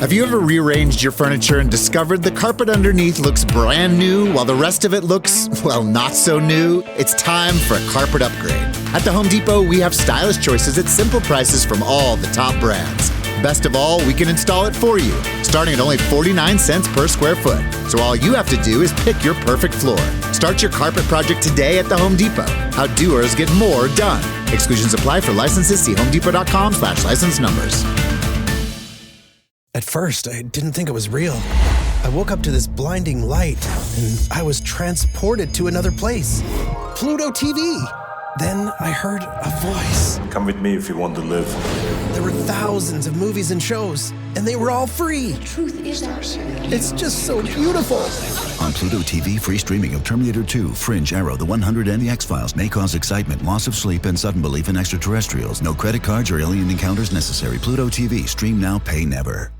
Have you ever rearranged your furniture and discovered the carpet underneath looks brand new while the rest of it looks, well, not so new? It's time for a carpet upgrade. At the Home Depot, we have stylish choices at simple prices from all the top brands. Best of all, we can install it for you, starting at only 49 cents per square foot. So all you have to do is pick your perfect floor. Start your carpet project today at the Home Depot. How doers get more done. Exclusions apply for licenses. See homedepot.com/license numbers. At first, I didn't think it was real. I woke up to this blinding light, and I was transported to another place. Pluto TV! Then I heard a voice. Come with me if you want to live. There were thousands of movies and shows, and they were all free. The truth is ours. It's just so beautiful. On Pluto TV, free streaming of Terminator 2, Fringe, Arrow, The 100, and The X-Files may cause excitement, loss of sleep, and sudden belief in extraterrestrials. No credit cards or alien encounters necessary. Pluto TV. Stream now, pay never.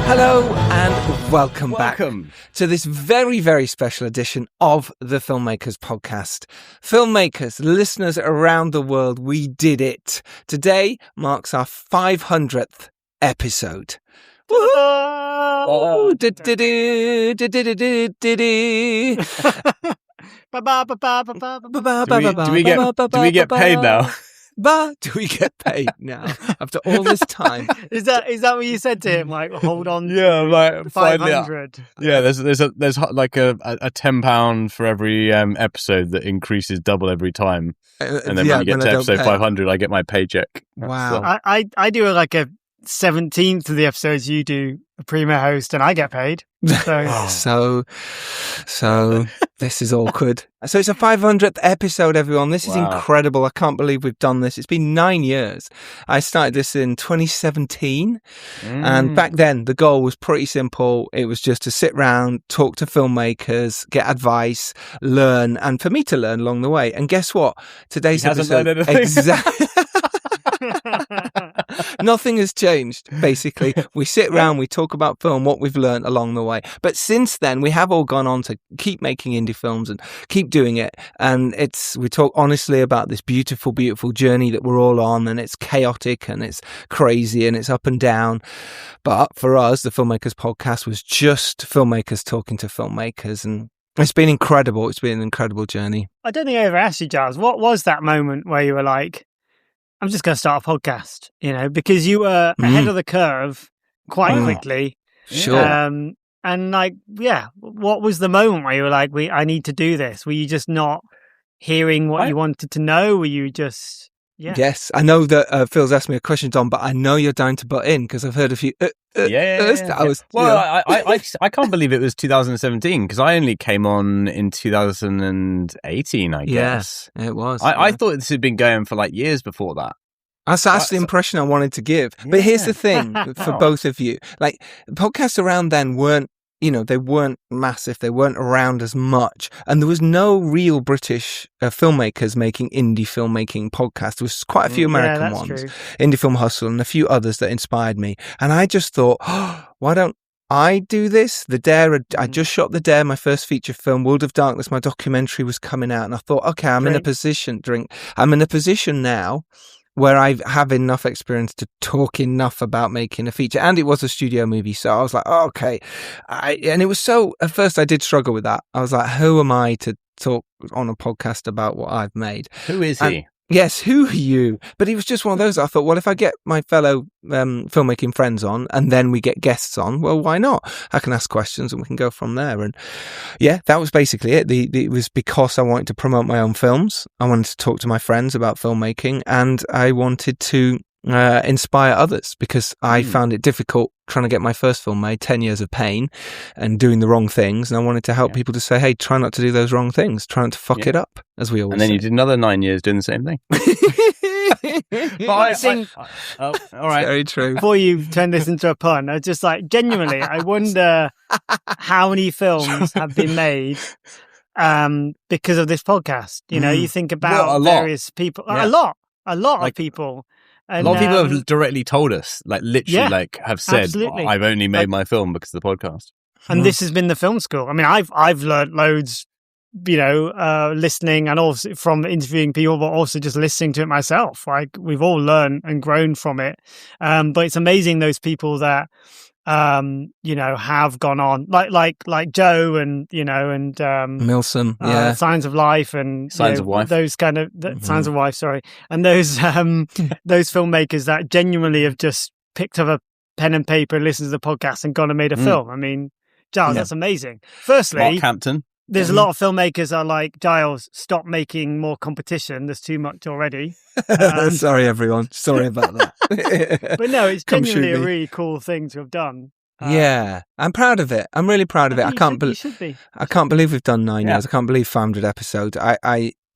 Hello and welcome back to this very, very special edition of the Filmmakers Podcast. Filmmakers, listeners around the world, we did it. Today marks our 500th episode. Woohoo! Do we get paid now? Do we get paid now after all this time? Is that what you said to him? Like, hold on. Yeah, like 500. Yeah, there's like a £10 for every episode that increases double every time, and then when you get to episode 500, I get my paycheck. Wow. I do like a 17th of the episodes you do a primo host, and I get paid. So this is awkward. So it's a 500th episode, everyone. This is incredible. I can't believe we've done this. It's been 9 years. I started this in 2017. And back then the goal was pretty simple. It was just to sit around, talk to filmmakers, get advice, learn, and for me to learn along the way. And guess what? Today's episode, exactly. Nothing has changed, basically. We sit around, we talk about film, what we've learned along the way. But since then, we have all gone on to keep making indie films and keep doing it. And we talk honestly about this beautiful, beautiful journey that we're all on. And it's chaotic and it's crazy and it's up and down. But for us, the Filmmakers Podcast was just filmmakers talking to filmmakers. And it's been incredible. It's been an incredible journey. I don't think I ever asked you, Giles, what was that moment where you were like, I'm just going to start a podcast, because you were ahead of the curve quite quickly. Sure. And what was the moment where you were like, I need to do this? Were you just not hearing what you wanted to know? Were you just... Yeah. Yes, I know that Phil's asked me a question, Don, but I know you're down to butt in because I've heard a few. I can't believe it was 2017 because I only came on in 2018. I guess. Yes, it was. I thought this had been going for like years before that. That's the impression I wanted to give. But here's the thing for both of you: like podcasts around then weren't. They weren't massive. They weren't around as much. And there was no real British filmmakers making indie filmmaking podcasts. There was quite a few American ones. True. Indie Film Hustle and a few others that inspired me. And I just thought, why don't I do this? The Dare, I just shot The Dare, my first feature film. World of Darkness, my documentary was coming out. And I thought, okay, I'm in a position now where I have enough experience to talk enough about making a feature. And it was a studio movie. So I was like, oh, okay. And it was at first I did struggle with that. I was like, who am I to talk on a podcast about what I've made? Who is he? Yes, who are you? But it was just one of those. I thought, well, if I get my fellow filmmaking friends on and then we get guests on, well, why not? I can ask questions and we can go from there. And yeah, that was basically it. It was because I wanted to promote my own films. I wanted to talk to my friends about filmmaking and I wanted to inspire others because I found it difficult trying to get my first film made, 10 years of pain and doing the wrong things. And I wanted to help people to say, hey, try not to do those wrong things. Try not to fuck it up, as we always say. And then you did another 9 years doing the same thing. All right. Very true. Before you turn this into a pun, I was just like, genuinely, I wonder how many films have been made because of this podcast. You think about various people. A lot of people. And, a lot of people have directly told us, like literally, have said, "I've only made my film because of the podcast." And this has been the film school. I mean, I've learned loads listening and also from interviewing people, but also just listening to it myself. Like we've all learned and grown from it. But it's amazing those people that have gone on like Joe and Milsom, Signs of Life and Signs of Wife, those kind of Signs of Wife, sorry, and those those filmmakers that genuinely have just picked up a pen and paper, listened to the podcast, and gone and made a film. I mean, Giles, that's amazing. Firstly, Mark Hampton. There's a lot of filmmakers are like, Giles, stop making more competition. There's too much already. Sorry, everyone. Sorry about that. But no, it's genuinely a really cool thing to have done. I'm proud of it. I'm really proud of it. I can't believe we've done 9 years. I can't believe 500 episodes.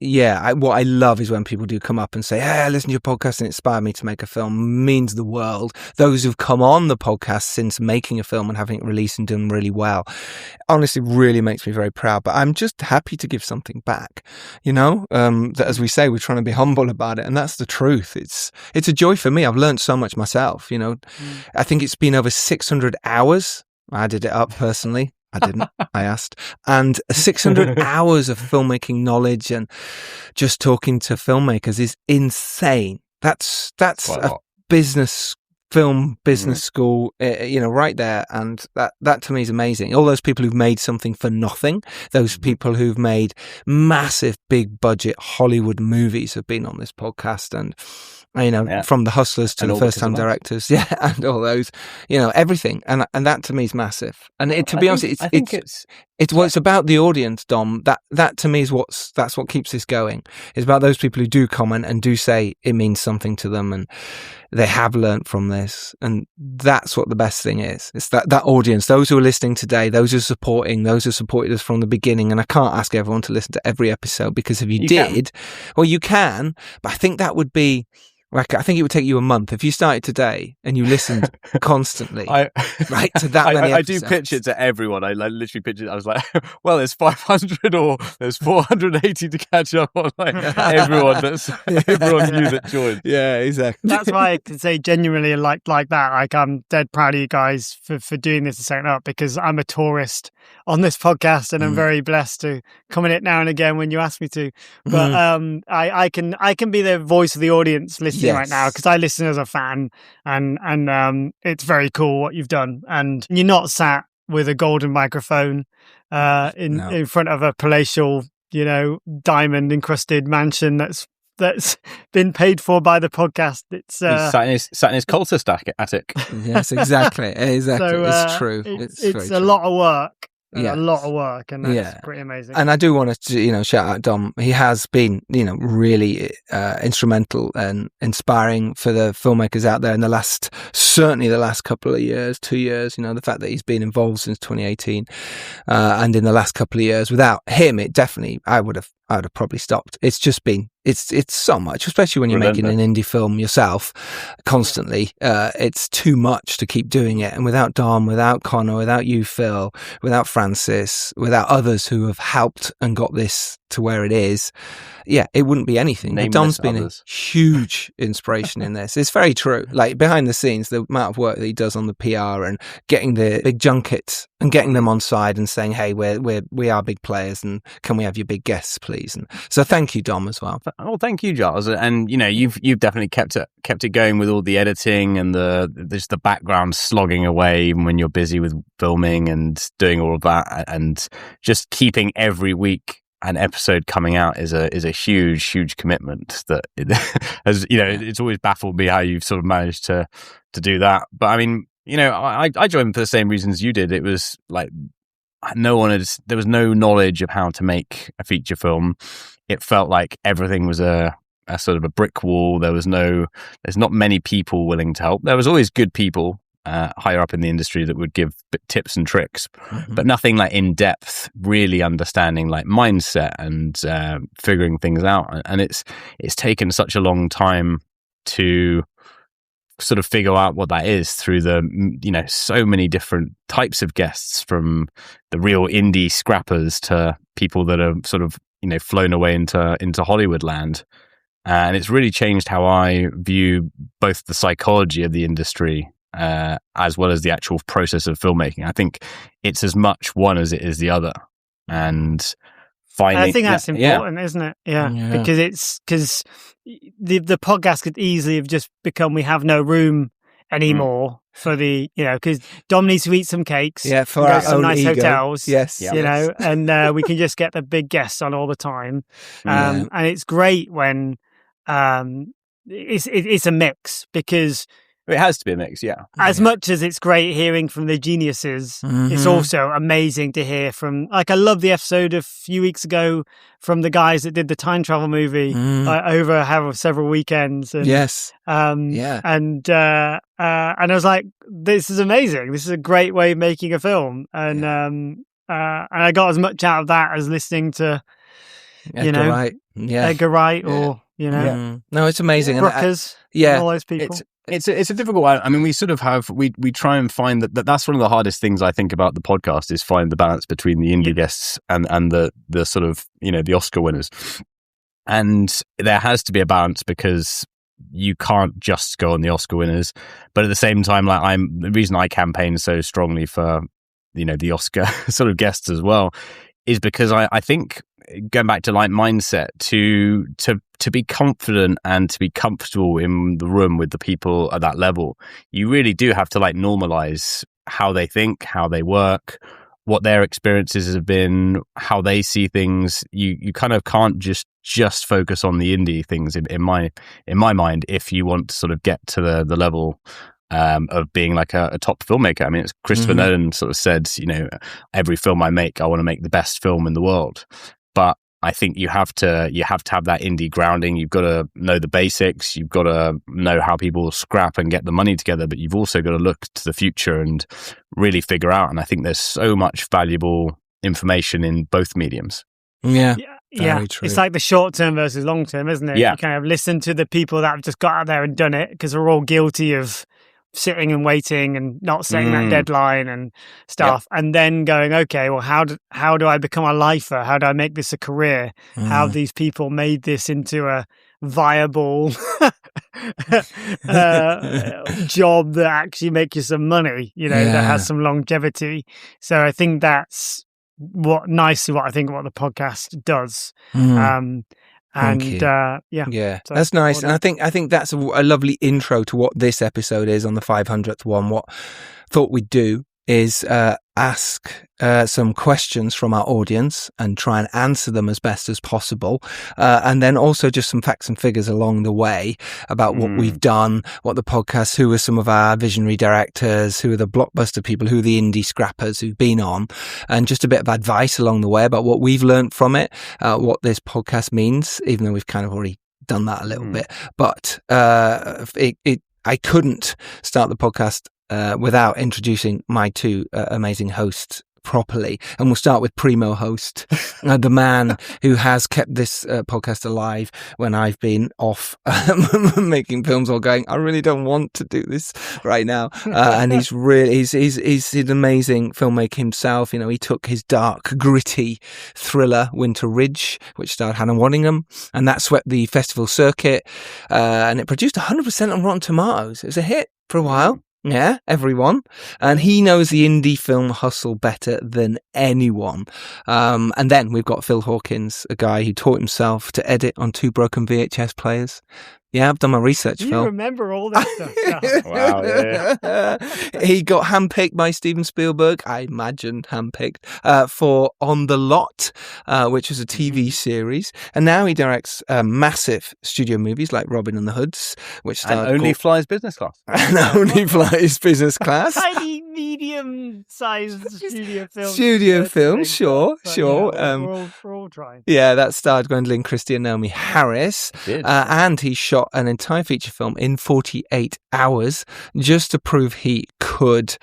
What I love is when people do come up and say, hey, I listened to your podcast and it inspired me to make a film. It means the world. Those who've come on the podcast since making a film and having it released and done really well, honestly, really makes me very proud. But I'm just happy to give something back, that, as we say, we're trying to be humble about it. And that's the truth. It's a joy for me. I've learned so much myself, I think it's been over 600 hours. I added it up personally. I didn't. I asked. And 600 hours of filmmaking knowledge and just talking to filmmakers is insane. That's a business school, right there. And that to me is amazing. All those people who've made something for nothing, those people who've made massive, big budget Hollywood movies have been on this podcast. And from the hustlers to the first-time directors, and all those, everything, and that to me is massive. And to be honest, it's about the audience, Dom. That to me is that's what keeps this going. It's about those people who do comment and do say it means something to them, and they have learnt from this, and that's what the best thing is. It's that audience, those who are listening today, those who are supporting, those who supported us from the beginning. And I can't ask everyone to listen to every episode, because if you did, well, you can, but I think that would be. Like, I think it would take you a month if you started today and you listened constantly, right, to that many episodes. I do pitch it to everyone. I literally pitch it. I was like, well, there's 500 or there's 480 to catch up on. Like, everyone new that joined. Yeah, exactly. That's why I can say genuinely like that. Like, I'm dead proud of you guys for doing this and setting up, because I'm a tourist on this podcast and I'm very blessed to come in it now and again when you ask me to. But I can be the voice of the audience listening right now, because I listen as a fan, and it's very cool what you've done. And you're not sat with a golden microphone in front of a palatial, diamond encrusted mansion that's been paid for by the podcast. It's he's sat in his cultist attic. Yes, exactly. So, it's true. It's a lot of work. A lot of work, and that's pretty amazing. And I do want to, shout out Dom. He has been, really instrumental and inspiring for the filmmakers out there in certainly the last couple of years, 2 years. The fact that he's been involved since 2018, and in the last couple of years, without him, I would have probably stopped. It's just been, it's so much, especially when you're making an indie film yourself constantly. It's too much to keep doing it. And without Dom, without Connor, without you, Phil, without Francis, without others who have helped and got this to where it is, it wouldn't be anything. But Dom's been a huge inspiration in this. It's very true. Like, behind the scenes, the amount of work that he does on the PR and getting the big junkets and getting them on side and saying, hey, we are big players, and can we have your big guests, please? And so thank you, Dom, as well. Oh, thank you, Giles. And you've definitely kept it going with all the editing and the background slogging away, even when you're busy with filming and doing all of that, and just keeping every week an episode coming out is a huge commitment. That it's always baffled me how you've sort of managed to do that. But I mean, I joined for the same reasons you did. It was like there was no knowledge of how to make a feature film. It felt like everything was a sort of a brick wall. There's not many people willing to help. There was always good people higher up in the industry that would give tips and tricks, but nothing like in depth, really understanding like mindset and figuring things out. And it's taken such a long time to sort of figure out what that is through the so many different types of guests, from the real indie scrappers to people that are sort of flown away into Hollywood land. And it's really changed how I view both the psychology of the industry as well as the actual process of filmmaking. I think it's as much one as it is the other. And finding. I think that's important, isn't it? Yeah. Because the podcast could easily have just become we have no room anymore for the, because Dom needs to eat some cakes. Yeah, for our some own nice ego. hotels. Yes. And we can just get the big guests on all the time. And it's great when it's a mix, because it has to be a mix, as much as it's great hearing from the geniuses, it's also amazing to hear from, I love the episode a few weeks ago from the guys that did the time travel movie over several weekends. And, And I was like, this is amazing. This is a great way of making a film. And I got as much out of that as listening to, Edgar Wright. Edgar Wright or, No, it's amazing. Bruckers, and all those people. It's a difficult one. I mean, we sort of have, we try and find that's one of the hardest things I think about the podcast, is find the balance between the indie guests and the sort of, the Oscar winners. And there has to be a balance, because you can't just go on the Oscar winners. But at the same time, the reason I campaign so strongly for, the Oscar sort of guests as well, is because I think, going back to mindset, to be confident and to be comfortable in the room with the people at that level, you really do have to normalize how they think, how they work, what their experiences have been, how they see things. You kind of can't just focus on the indie things in my mind, if you want to sort of get to the level of being a top filmmaker. I mean, it's Christopher Nolan sort of said, every film I make, I want to make the best film in the world. But I think you have to have that indie grounding. You've got to know the basics. You've got to know how people scrap and get the money together. But you've also got to look to the future and really figure out. And I think there's so much valuable information in both mediums. Yeah. It's like the short term versus long term, isn't it? Yeah. You kind of listen to the people that have just got out there and done it, because we're all guilty of sitting and waiting and not setting that deadline and stuff, and then going, okay, well, how do I become a lifer? How do I make this a career? How have these people made this into a viable job that actually makes you some money, that has some longevity? So I think that's what I think what the podcast does. So that's nice. And I think that's a lovely intro to what this episode is on the 500th one. What thought we'd do is ask some questions from our audience and try and answer them as best as possible. And then also just some facts and figures along the way about what we've done, what the podcast, who are some of our visionary directors, who are the blockbuster people, who are the indie scrappers who've been on, and just a bit of advice along the way about what we've learned from it, what this podcast means, even though we've kind of already done that a little bit. But I couldn't start the podcast without introducing my two amazing hosts properly. And we'll start with primo host, the man who has kept this podcast alive when I've been off making films or going, I really don't want to do this right now. And he's an amazing filmmaker himself. He took his dark, gritty thriller Winter Ridge, which starred Hannah Waddingham, and that swept the festival circuit, and it produced 100% on Rotten Tomatoes. It was a hit for a while. Yeah, everyone. And he knows the indie film hustle better than anyone. And then we've got Phil Hawkins, a guy who taught himself to edit on 2 broken VHS players. Yeah, I've done my research, Phil. You remember all that stuff. Wow, yeah. He got handpicked by Steven Spielberg, I imagine handpicked, for On the Lot, which was a TV series. And now he directs massive studio movies like Robin and the Hoods, which starred... And only flies business class. And only flies business class. Tiny, medium-sized studio film. Studio film, sure. Yeah, we're all trying. Yeah, that starred Gwendolyn Christie and Naomi Harris. And he shot an entire feature film in 48 hours just to prove he could,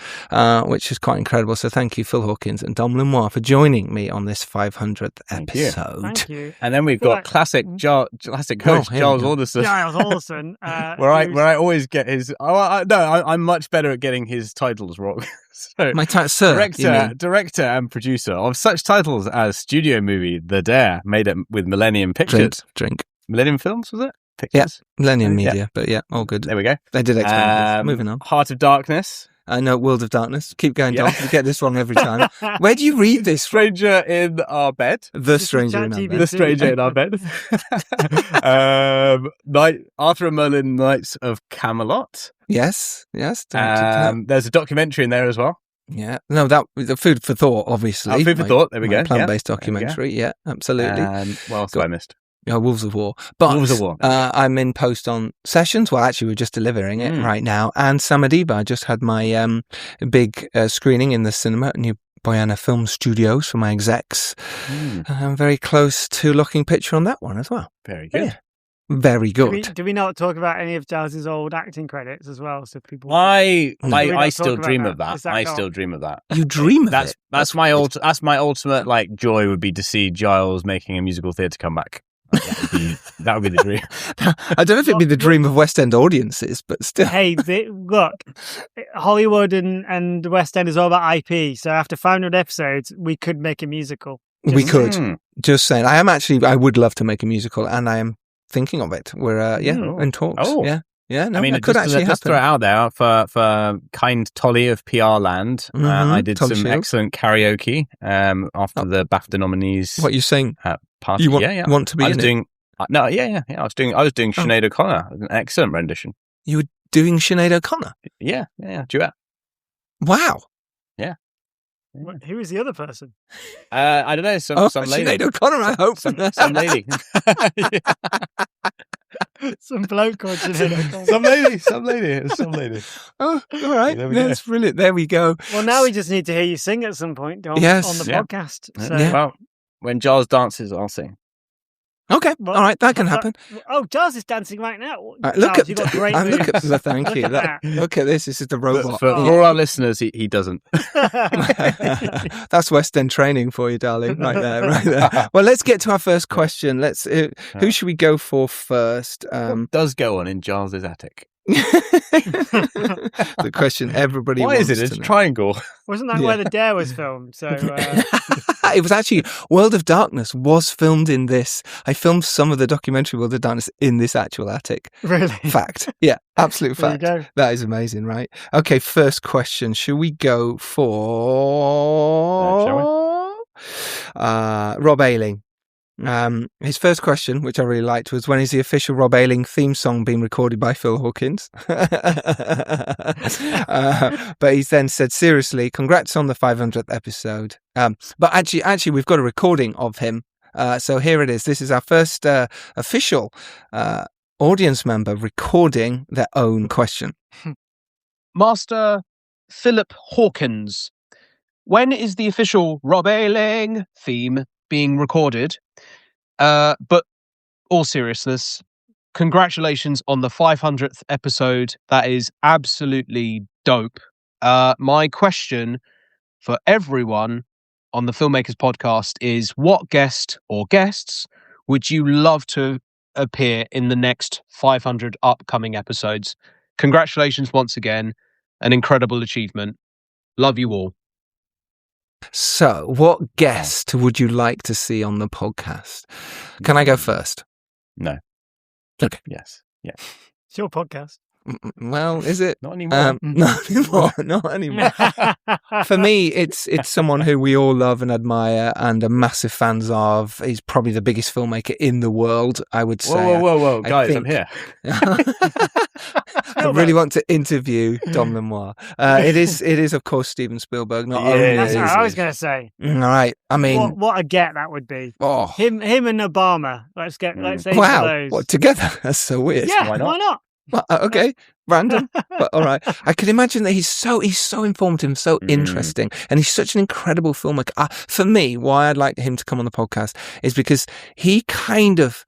which is quite incredible. So thank you, Phil Hawkins and Dom Lenoir, for joining me on this 500th episode. Thank you. And then we've got classic host Giles Alderson. Giles Alderson. where I always get his... I'm much better at getting his titles wrong. So, my sir, director and producer of such titles as studio movie The Dare, made it with Millennium Pictures. Drink. Millennium Films, was it? Pictures? Yeah, Millennium Media, but yeah, all good. There we go. They did explain this. Moving on. Heart of Darkness, I know, World of Darkness. Keep going, Dom. You get this wrong every time. Where do you read this? Stranger in Our Bed. The Stranger in Our Bed. The Stranger in Our Bed. Arthur and Merlin, Knights of Camelot. Yes. There's a documentary in there as well. Yeah. No, that was the Food for Thought, obviously. Food for Thought. There we go. Plant-based documentary. Yeah, absolutely. What else have I missed? Wolves of War. But Wolves of War. I'm in post on Sessions. Well, actually, we're just delivering it right now. And Samadiba. I just had my big screening in the cinema at New Boyana Film Studios for my execs. I'm very close to looking picture on that one as well. Very good. Yeah. Very good. Do we not talk about any of Giles's old acting credits as well? So people, I still dream of that. I still dream of that. You dream of it? That's my ultimate like joy would be to see Giles making a musical theatre come back. That would be the dream. I don't know if it'd be the dream of West End audiences, but still. Hey, look, Hollywood and the West End is all about IP. So after 500 episodes, we could make a musical. We could. Just saying. I would love to make a musical, and I am thinking of it. We're in talks. Oh. Yeah. No, I mean, it could actually happen. Just throw it out there for kind Tolly of PR Land. I did Tolly some Shield. Excellent karaoke after the BAFTA nominees. What you sing? Party. You want to be in it? No, yeah. I was doing Sinead O'Connor, an excellent rendition. You were doing Sinead O'Connor? Yeah, duet. Wow. Yeah. Who is the other person? I don't know. Some lady. Sinead O'Connor, I hope. Some lady. Some bloke called Sinead O'Connor. Some lady. Oh, all right. That's brilliant. There we go. Well, now we just need to hear you sing at some point on the podcast. So. Well, when Giles dances, I'll sing. Okay, all right, that can happen. Giles is dancing right now. Look at the thank you. Look at this. This is the robot. For all our listeners, he doesn't. That's West End training for you, darling. Right there. Well, let's get to our first question. Who should we go for first? What does go on in Giles's attic? The question everybody Why wants is it? It's a triangle. Wasn't that where The Dare was filmed? So it was actually World of Darkness was filmed in this. I filmed some of the documentary World of Darkness in this actual attic. Really? Fact. Yeah, absolute fact. There you go. That is amazing, right? Okay, first question. Should we go for Rob Ayling? His first question, which I really liked, was when is the official Rob Ayling theme song being recorded by Phil Hawkins? But he then said, seriously, congrats on the 500th episode. But actually, we've got a recording of him. So here it is. This is our first official audience member recording their own question. Master Philip Hawkins, when is the official Rob Ayling theme being recorded? But all seriousness, congratulations on the 500th episode. That is absolutely dope. My question for everyone on the Filmmakers Podcast is, what guest or guests would you love to appear in the next 500 upcoming episodes? Congratulations once again. An incredible achievement. Love you all. So, what guest would you like to see on the podcast? Can I go first? No. Okay. Yes. Yeah. It's your podcast. Well, is it? Not anymore. Not anymore. For me, it's someone who we all love and admire and are massive fans of. He's probably the biggest filmmaker in the world, I would say. Whoa, guys, I'm here. I really want to interview Dom Lenoir. It is, of course, Steven Spielberg. Not only That's what I was going to say. All right. I mean, what a get that would be. Oh, him and Obama. Let's say wow. those. What, together? That's so weird. Yeah, why not? Well, okay, random, but all right. I can imagine that he's so informative, so interesting, and he's such an incredible filmmaker. For me, why I'd like him to come on the podcast is because he kind of,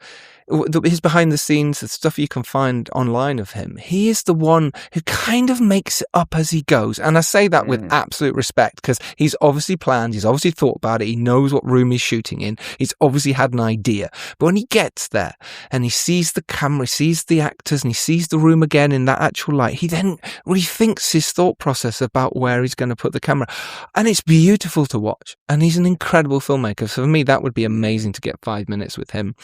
his behind the scenes, the stuff you can find online of him, he is the one who kind of makes it up as he goes. And I say that with absolute respect, because he's obviously planned, he's obviously thought about it, he knows what room he's shooting in, he's obviously had an idea. But when he gets there and he sees the camera, he sees the actors, and he sees the room again in that actual light, he then rethinks his thought process about where he's going to put the camera. And it's beautiful to watch. And he's an incredible filmmaker. So for me, that would be amazing to get 5 minutes with him,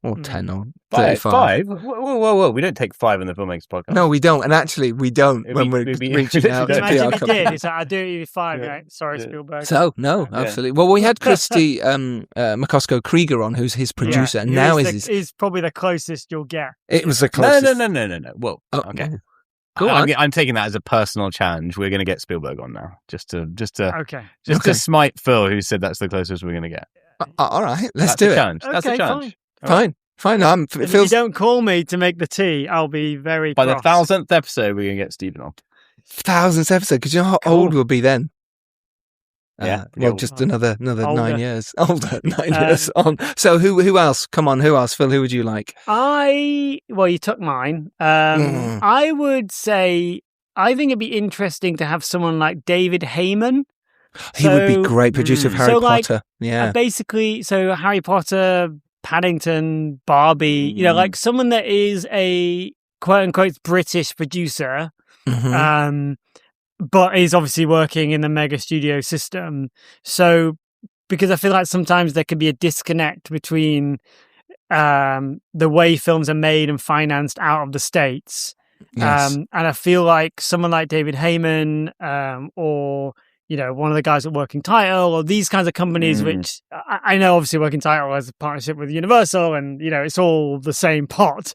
or 10. 35. Whoa. We don't take 5 in the Filmmakers Podcast. No, we don't. And actually, we don't we're reaching out to Imagine PR we companies. did. It's like, I do it with 5, right? Sorry, Spielberg. So, no, absolutely. Well, we had Christy McCosco-Krieger on, who's his producer. And now is probably the closest you'll get. It was the closest. No. Well, okay. Go on. I'm taking that as a personal challenge. We're going to get Spielberg on now, just to smite Phil, who said that's the closest we're going to get. All right, let's do it. Challenge. That's a challenge. Fine. If you don't call me to make the tea, I'll be very By cross. the 1,000th episode, we're going to get Stephen on. 1,000th episode, because you know how old we'll be then. Well, just another 9 years older. 9 years on. So who else? Come on, who else? Phil, who would you like? You took mine. I would say I think it'd be interesting to have someone like David Heyman. He would be great, producer of Harry Potter. Basically, so Harry Potter, Paddington, Barbie. Like someone that is a quote unquote British producer. But is obviously working in the mega studio system. So, because I feel like sometimes there can be a disconnect between the way films are made and financed out of the States. Yes. And I feel like someone like David Heyman or, one of the guys at Working Title or these kinds of companies, which I know obviously Working Title has a partnership with Universal and, it's all the same pot.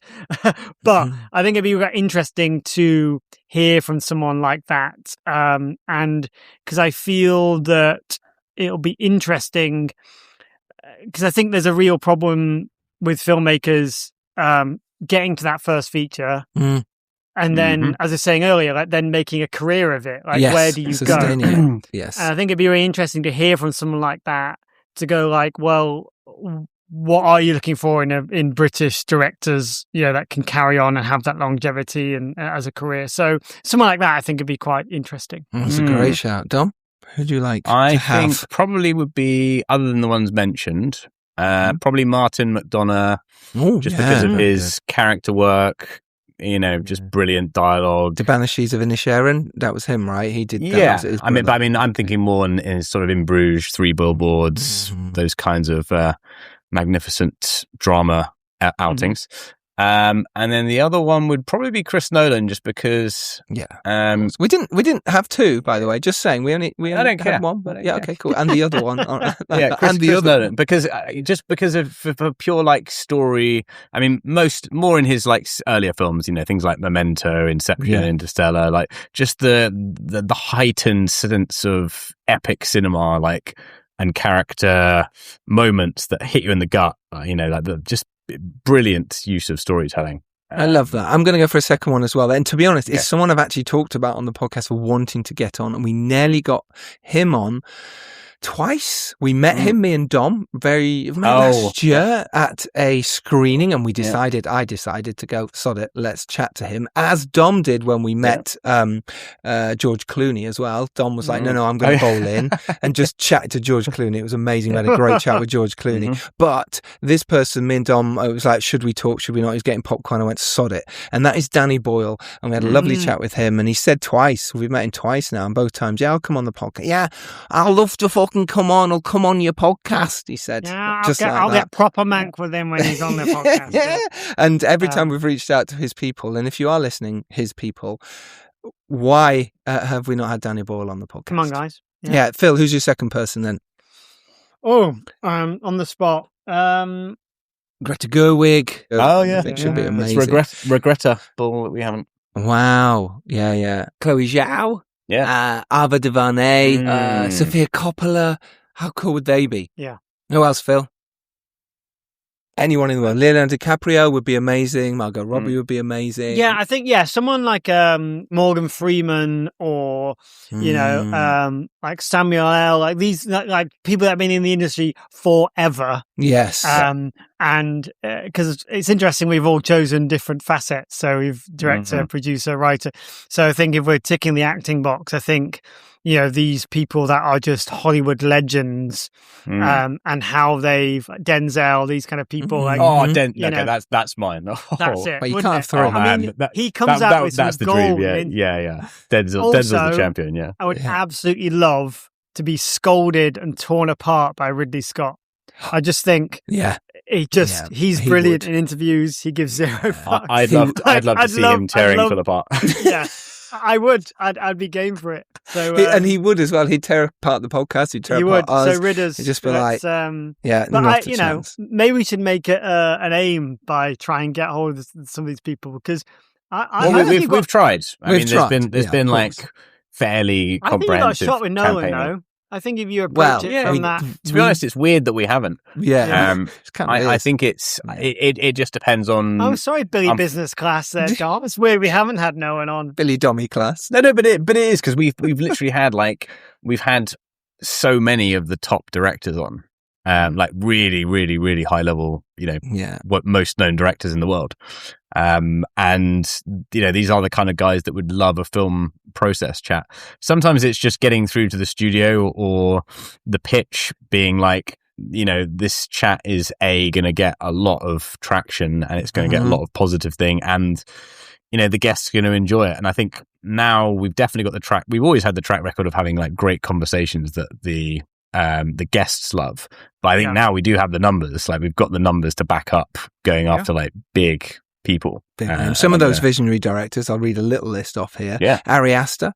But I think it'd be interesting to hear from someone like that. And because I feel that it'll be interesting because I think there's a real problem with filmmakers getting to that first feature. And then, as I was saying earlier, then making a career of it. Where do you go? Yes. And I think it'd be really interesting to hear from someone like that to go well, what are you looking for in British directors, that can carry on and have that longevity and as a career? So someone like that, I think would be quite interesting. That's a great shout. Dom, who do you like? I think probably would be, other than the ones mentioned, probably Martin McDonagh, because of his character work. Just brilliant dialogue. The Banshees of Inisherin, that was him, right? He did that. Yeah, I'm thinking more in sort of In Bruges, Three Billboards, those kinds of magnificent drama outings. And then the other one would probably be Chris Nolan, just because. We didn't have two, by the way. Just saying, we only had one. But okay, cool. And the other one, Chris Nolan, because for pure story. I mean, more in his earlier films, things like Memento, Inception, Interstellar, just the heightened sense of epic cinema, and character moments that hit you in the gut. Just brilliant use of storytelling. I love that. I'm going to go for a second one as well. And to be honest, it's someone I've actually talked about on the podcast for wanting to get on, and we nearly got him on twice. We met him, me and Dom, last year at a screening, and I decided to go, sod it, let's chat to him, as Dom did when we met George Clooney as well. Dom was like, no, I'm going to bowl in and just chat to George Clooney. It was amazing. We had a great chat with George Clooney. But this person, me and Dom, I was like, should we talk, should we not? He was getting popcorn. I went, sod it. And that is Danny Boyle. And we had a lovely chat with him, and he said twice, we've met him twice now, and both times, I'll come on the podcast. Yeah, I'll love to fucking come on. I'll come on your podcast, he said. Yeah, I'll get proper mank with him when he's on the podcast. And every time we've reached out to his people, and if you are listening, his people, why have we not had Danny Boyle on the podcast? Come on, guys. Yeah, Phil, who's your second person then? On the spot. Greta Gerwig. I think should be amazing. It's regrettable that we haven't. Wow. Yeah. Chloe Zhao. Yeah. Ava DuVernay, Sofia Coppola. How cool would they be? Yeah. Who else, Phil? Anyone in the world. Leonardo DiCaprio would be amazing. Margot Robbie would be amazing. Yeah, I think, someone like Morgan Freeman or, like Samuel L., these people that have been in the industry forever. Yes. And because it's interesting, we've all chosen different facets. So we've director, producer, writer. So I think if we're ticking the acting box, I think, these people that are just Hollywood legends, and how Denzel, these kind of people. That's mine. That's it. But you can't have three. He comes out with that's some the gold. Dream. Yeah. Denzel's the champion. Yeah. I would absolutely love to be scolded and torn apart by Ridley Scott. I just think he's brilliant in interviews. He gives zero fucks. I'd love to see him tearing Phil apart. Yeah, I would. I'd be game for it. So and he would as well. He'd tear apart the podcast. He'd tear apart us. So Ridder's. He'd just be like, but not a chance. Maybe we should make it an aim by trying and get hold of some of these people, because we've tried. There's been like fairly I think you got a comprehensive shot with Nolan, campaigning. though. I think if you approach it from that, to be honest, it's weird that we haven't. Yeah, I think it just depends on. Oh, sorry, Billy Business Class. There, Dom. It's weird we haven't had Nolan on. Billy Dommy Class. No, but it is, because we've literally had so many of the top directors on, like really, really, really high level. What most known directors in the world. And these are the kind of guys that would love a film process chat. Sometimes it's just getting through to the studio, or the pitch being like, this chat is going to get a lot of traction, and it's going to get a lot of positive thing, and the guests are going to enjoy it. And I think now we've definitely got we've always had the track record of having like great conversations that the guests love, but I think now we do have the numbers. Like, we've got the numbers to back up going after like big people. Some of those visionary directors, I'll read a little list off here. Yeah. Ari Aster,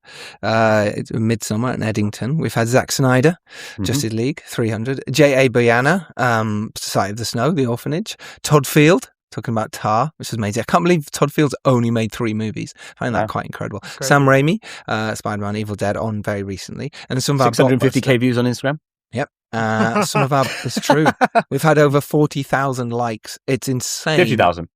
Midsummer and Eddington. We've had Zack Snyder, Justice League, 300. J.A. Bayana, Society of the Snow, The Orphanage. Todd Field, talking about Tar, which is amazing. I can't believe Todd Field's only made 3 movies. I find that quite incredible. Sam Raimi, Spider-Man, Evil Dead, on very recently. And some of our 650k views on Instagram. Yep. It's true. We've had over 40,000 likes. It's insane. 50,000.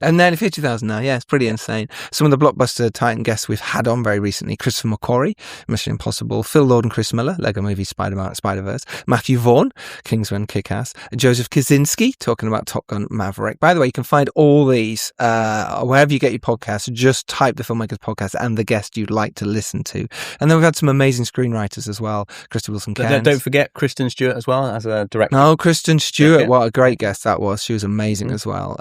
And then 50,000 now. Yeah, it's pretty insane. Some of the blockbuster Titan guests we've had on very recently: Christopher McQuarrie, Mission Impossible; Phil Lord and Chris Miller, Lego Movie, Spider-Man, Spider-Verse; Matthew Vaughn, Kingsman, Kick-Ass; Joseph Kaczynski, talking about Top Gun Maverick. By the way, you can find all these wherever you get your podcasts. Just type the Filmmakers Podcast and the guest you'd like to listen to. And then we've had some amazing screenwriters as well. Krista Wilson-Cairns. Don't forget Kristen Stewart as well as a director. No, Kristen Stewart. What a great guest that was. She was amazing as well.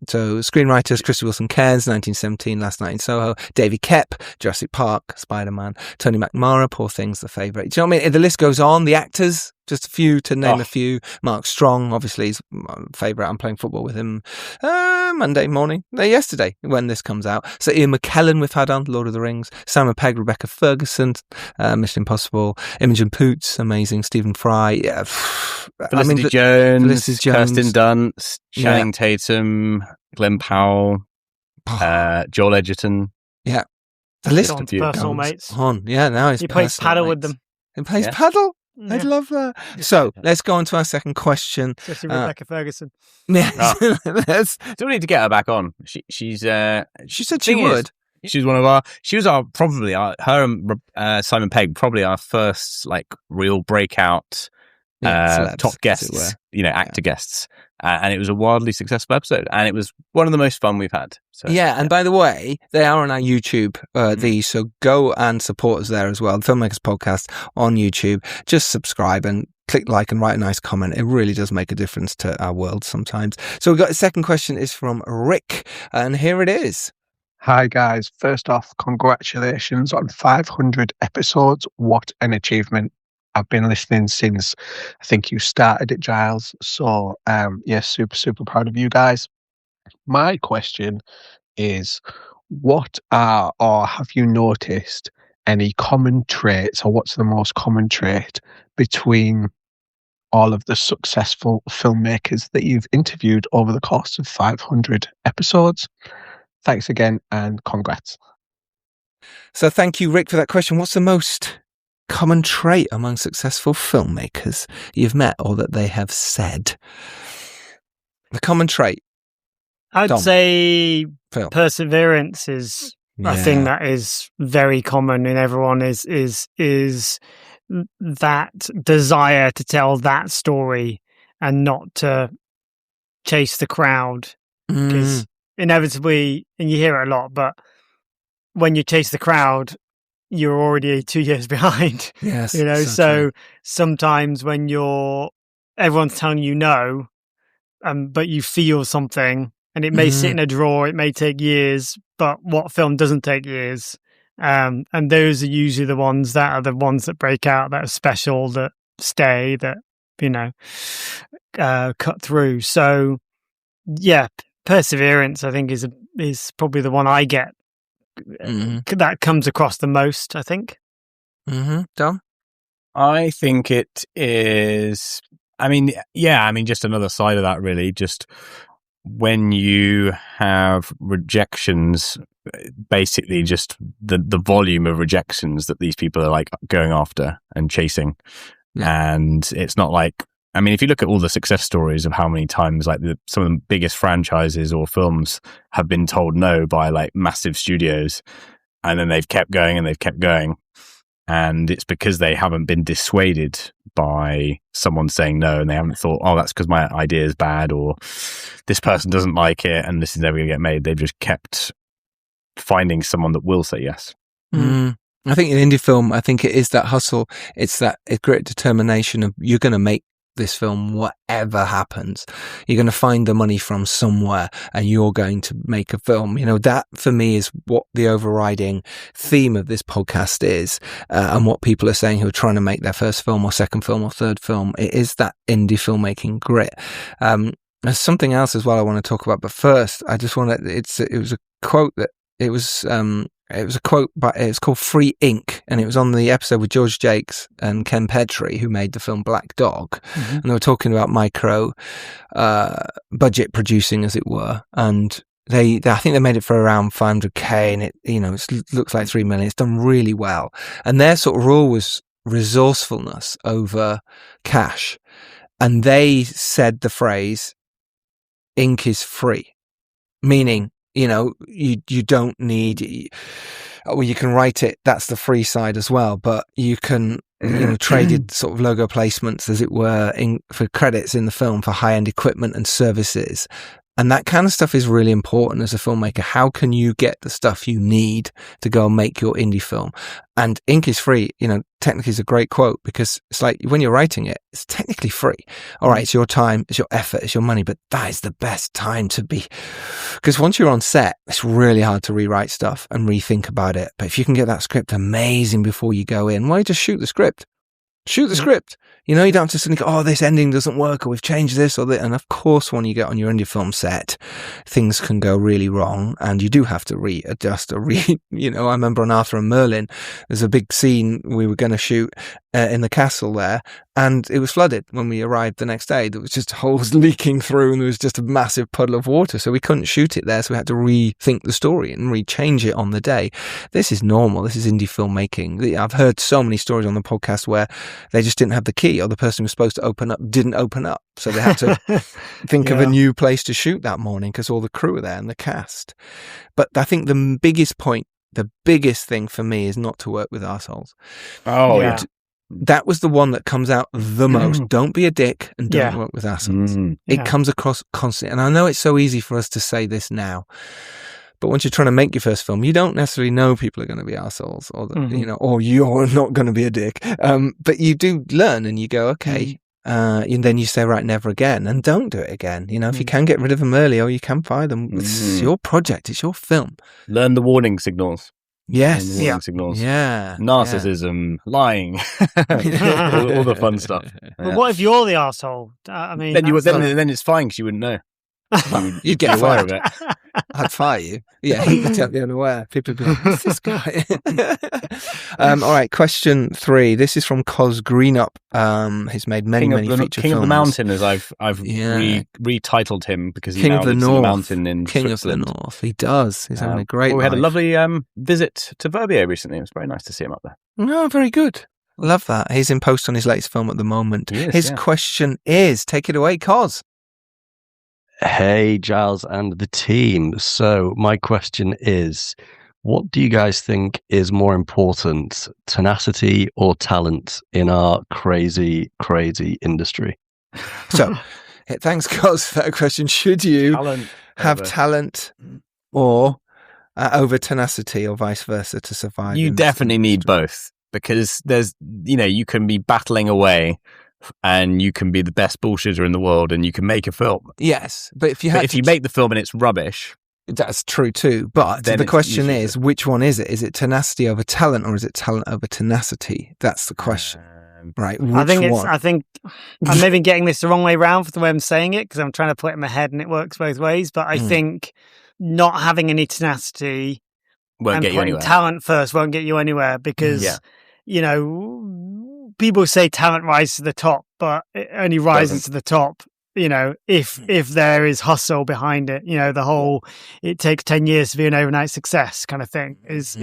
So screenwriters: Krista Wilson-Cairns, 1917, Last Night in Soho; David Koepp, Jurassic Park, Spider-Man; Tony McNamara, Poor Things, The Favourite. Do you know what I mean? The list goes on. The actors, just a few to name a few. Mark Strong, obviously, is my favourite. I'm playing football with him Monday morning, yesterday, when this comes out. So Ian McKellen we've had on, Lord of the Rings; Simon Pegg, Rebecca Ferguson, Mission Impossible; Imogen Poots, amazing; Stephen Fry, Felicity Jones, Kirsten Dunst, Channing Tatum, Glenn Powell, Joel Edgerton. Yeah. The list of personal mates. On. Yeah, now he plays paddle with them. He plays paddle? Yeah. I'd love that. So let's go on to our second question. Especially Rebecca Ferguson. Yeah. Still need to get her back on. She said she would. She was her and Simon Pegg, probably our first like real breakout celebs, top guests, actor guests. And it was a wildly successful episode, and it was one of the most fun we've had. So, and by the way, they are on our YouTube, so go and support us there as well. The Filmmakers Podcast on YouTube. Just subscribe and click like and write a nice comment. It really does make a difference to our world sometimes. So we've got a second question is from Rick, and here it is. Hi guys, first off, congratulations on 500 episodes. What an achievement. I've been listening since I think you started it, Giles. So, super, super proud of you guys. My question is, what are, or have you noticed any common traits, or what's the most common trait between all of the successful filmmakers that you've interviewed over the course of 500 episodes? Thanks again, and congrats. So thank you, Rick, for that question. What's the most common trait among successful filmmakers you've met, or that they have said? The common trait. I'd say Phil. Perseverance is a thing that is very common in everyone. Is that desire to tell that story and not to chase the crowd, because inevitably, and you hear it a lot, but when you chase the crowd, you're already 2 years behind. Yes. So sometimes when everyone's telling you no, but you feel something, and it may sit in a drawer, it may take years, but what film doesn't take years? And those are usually the ones that break out, that are special, that stay, that cut through. So yeah, perseverance, I think, is probably the one I get that comes across the most, I think. Dom? I think it is, just another side of that, really. Just when you have rejections, basically just the volume of rejections that these people are like going after and chasing. Yeah. And it's not like, if you look at all the success stories of how many times like some of the biggest franchises or films have been told no by like massive studios, and then they've kept going and they've kept going. And it's because they haven't been dissuaded by someone saying no, and they haven't thought, oh, that's because my idea is bad, or this person doesn't like it and this is never going to get made. They've just kept finding someone that will say yes. I think in indie film, I think it is that hustle. It's that great determination of you're going to make this film whatever happens. You're going to find the money from somewhere and you're going to make a film. That for me is what the overriding theme of this podcast is, and what people are saying who are trying to make their first film or second film or third film. It is that indie filmmaking grit. There's something else as well I want to talk about, but first I just want to, it was a quote that it was a quote, but it's called Free Ink, and it was on the episode with George Jakes and Ken Petrie, who made the film Black Dog, and they were talking about micro budget producing, as it were, and I think they made it for around 500k, and it looks like 3 million. It's done really well, and their sort of rule was resourcefulness over cash, and they said the phrase "ink is free," meaning, you don't need, well, you can write it, that's the free side as well, but you can, traded sort of logo placements, as it were, for credits in the film for high-end equipment and services. And that kind of stuff is really important as a filmmaker. How can you get the stuff you need to go and make your indie film? And ink is free, technically is a great quote, because it's like when you're writing it, it's technically free. All right, it's your time, it's your effort, it's your money, but that is the best time to be. Because once you're on set, it's really hard to rewrite stuff and rethink about it. But if you can get that script amazing before you go in, why just shoot the script? Shoot the script. You don't have to suddenly go, oh, this ending doesn't work, or we've changed this or that. And of course, when you get on your indie film set, things can go really wrong, and you do have to readjust or I remember on Arthur and Merlin, there's a big scene we were going to shoot in the castle there, and it was flooded when we arrived the next day. There was just holes leaking through, and there was just a massive puddle of water, so we couldn't shoot it there. So we had to rethink the story and rechange it on the day. This is normal. This is indie filmmaking. I've heard so many stories on the podcast where they just didn't have the key, or the person who was supposed to open up didn't open up, so they had to think of a new place to shoot that morning because all the crew were there and the cast. But I think the biggest thing for me is not to work with arseholes. Oh yeah. That was the one that comes out the most. Don't be a dick and don't work with assholes. It comes across constantly. And I know it's so easy for us to say this now, but once you're trying to make your first film, you don't necessarily know people are going to be assholes, or or you're not going to be a dick. But you do learn, and you go, okay. And then you say, right, never again, and don't do it again. If you can get rid of them early, or you can fire them, it's your project, it's your film. Learn the warning signals. Yes. Signals. Yeah. Narcissism, lying, all the fun stuff. But what if you're the arsehole? Then it's fine because you wouldn't know. You'd get aware fired. of it. I'd fire you. Yeah, you'd be unaware. People would be like, who's this guy? All right, question 3. This is from Cos Greenup. He's made many feature King films. of the Mountain, as I've retitled him, because he King now of the lives North. in the mountain in King Switzerland. of the North. He does. He's having a great We had a life. lovely visit to Verbier recently. It was very nice to see him up there. No, very good. Love that. He's in post on his latest film at the moment. His question is, take it away, Cos. Hey, Giles and the team. So my question is, what do you guys think is more important, tenacity or talent in our crazy, crazy industry? So, thanks, Cos, for that question. Should you have talent or over tenacity, or vice versa, to survive? You definitely need both, because there's, you can be battling away and you can be the best bullshitter in the world and you can make a film. Yes, but if you make the film and it's rubbish, that's true too. But the question is, which one is it? Is it tenacity over talent, or is it talent over tenacity? That's the question. Right. I think I'm maybe getting this the wrong way around for the way I'm saying it, because I'm trying to put it in my head and it works both ways. But I think not having any tenacity Won't and get you putting anywhere. talent first won't get you anywhere, because people say talent rises to the top, but it only rises to the top, if there is hustle behind it. The whole it takes 10 years to be an overnight success kind of thing is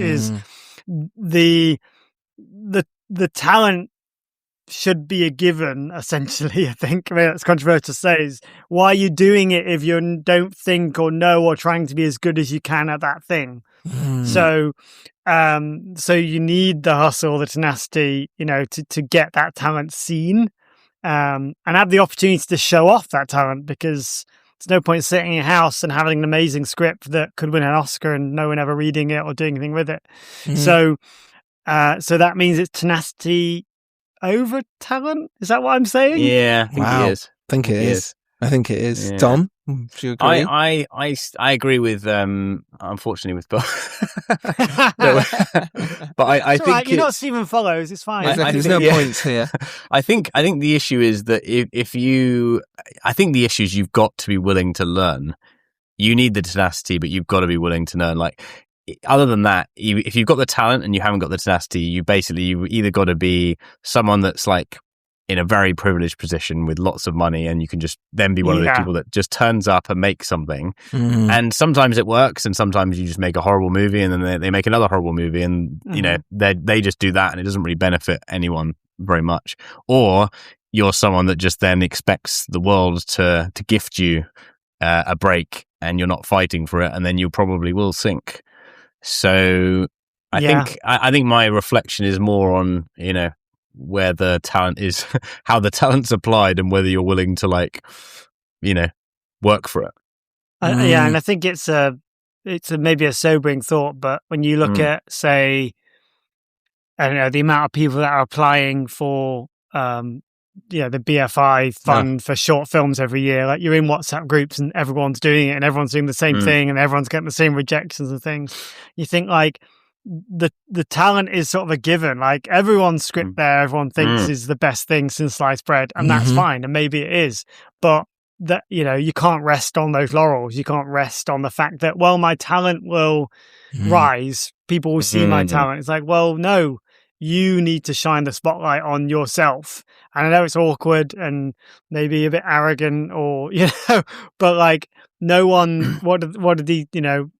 the talent should be a given, essentially. I think, that's controversial to say, is why are you doing it if you don't think or know or trying to be as good as you can at that thing? So you need the hustle, the tenacity, to get that talent seen, and have the opportunity to show off that talent, because there's no point sitting in your house and having an amazing script that could win an Oscar and no one ever reading it or doing anything with it. So that means it's tenacity over talent. Is that what I'm saying? Yeah, I think it is. I think it is. I think it is. Yeah. Tom, do you agree? I agree with unfortunately with Bill. But I think right. You're not Stephen Follows. It's fine. There's no points here. I think the issue is that I think the issue is you've got to be willing to learn. You need the tenacity, but you've got to be willing to learn. Like, other than that, if you've got the talent and you haven't got the tenacity, you either got to be someone that's like in a very privileged position with lots of money, and you can just then be one of the people that just turns up and makes something. And sometimes it works, and sometimes you just make a horrible movie, and then they make another horrible movie, and they just do that, and it doesn't really benefit anyone very much. Or you're someone that just then expects the world to gift you a break, and you're not fighting for it, and then you probably will sink. So I think my reflection is more on, where the talent is, how the talent's applied, and whether you're willing to work for it. And I think it's maybe a sobering thought, but when you look at, say, I don't know, the amount of people that are applying for the BFI fund for short films every year, like, you're in WhatsApp groups and everyone's doing it and everyone's doing the same thing and everyone's getting the same rejections and things. You think, like, the talent is sort of a given. Like, everyone's script there, everyone thinks is the best thing since sliced bread, and that's fine, and maybe it is, but that, you can't rest on those laurels. You can't rest on the fact that, well, my talent will rise, people will see my talent. It's like, well, no, you need to shine the spotlight on yourself. And I know it's awkward and maybe a bit arrogant, or but like, no one, what did he,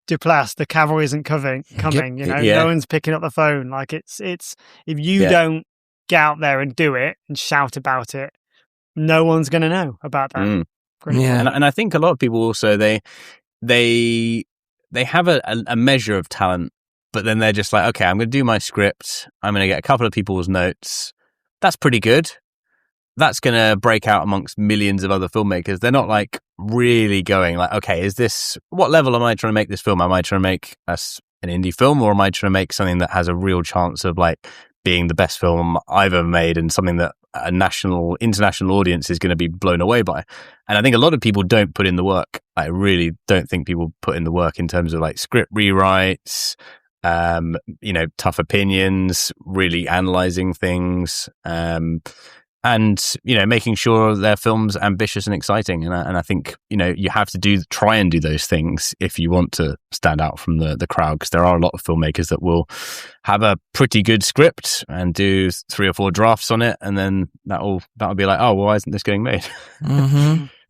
Duplass, the cavalry isn't coming, no one's picking up the phone. Like, it's if you don't get out there and do it and shout about it, no one's going to know about that. And I think a lot of people also, they have a measure of talent, but then they're just like, okay, I'm going to do my script, I'm going to get a couple of people's notes, that's pretty good, that's going to break out amongst millions of other filmmakers. They're not like really going like, okay, what level am I trying to make this film? Am I trying to make an indie film, or am I trying to make something that has a real chance of like being the best film I've ever made, and something that a international audience is going to be blown away by? And I think a lot of people don't put in the work. I really don't think people put in the work in terms of like script rewrites, tough opinions, really analyzing things, and making sure their film's ambitious and exciting. And I think you have to try and do those things if you want to stand out from the crowd, because there are a lot of filmmakers that will have a pretty good script and do 3 or 4 drafts on it, and then that'll be like, oh, well, why isn't this getting made?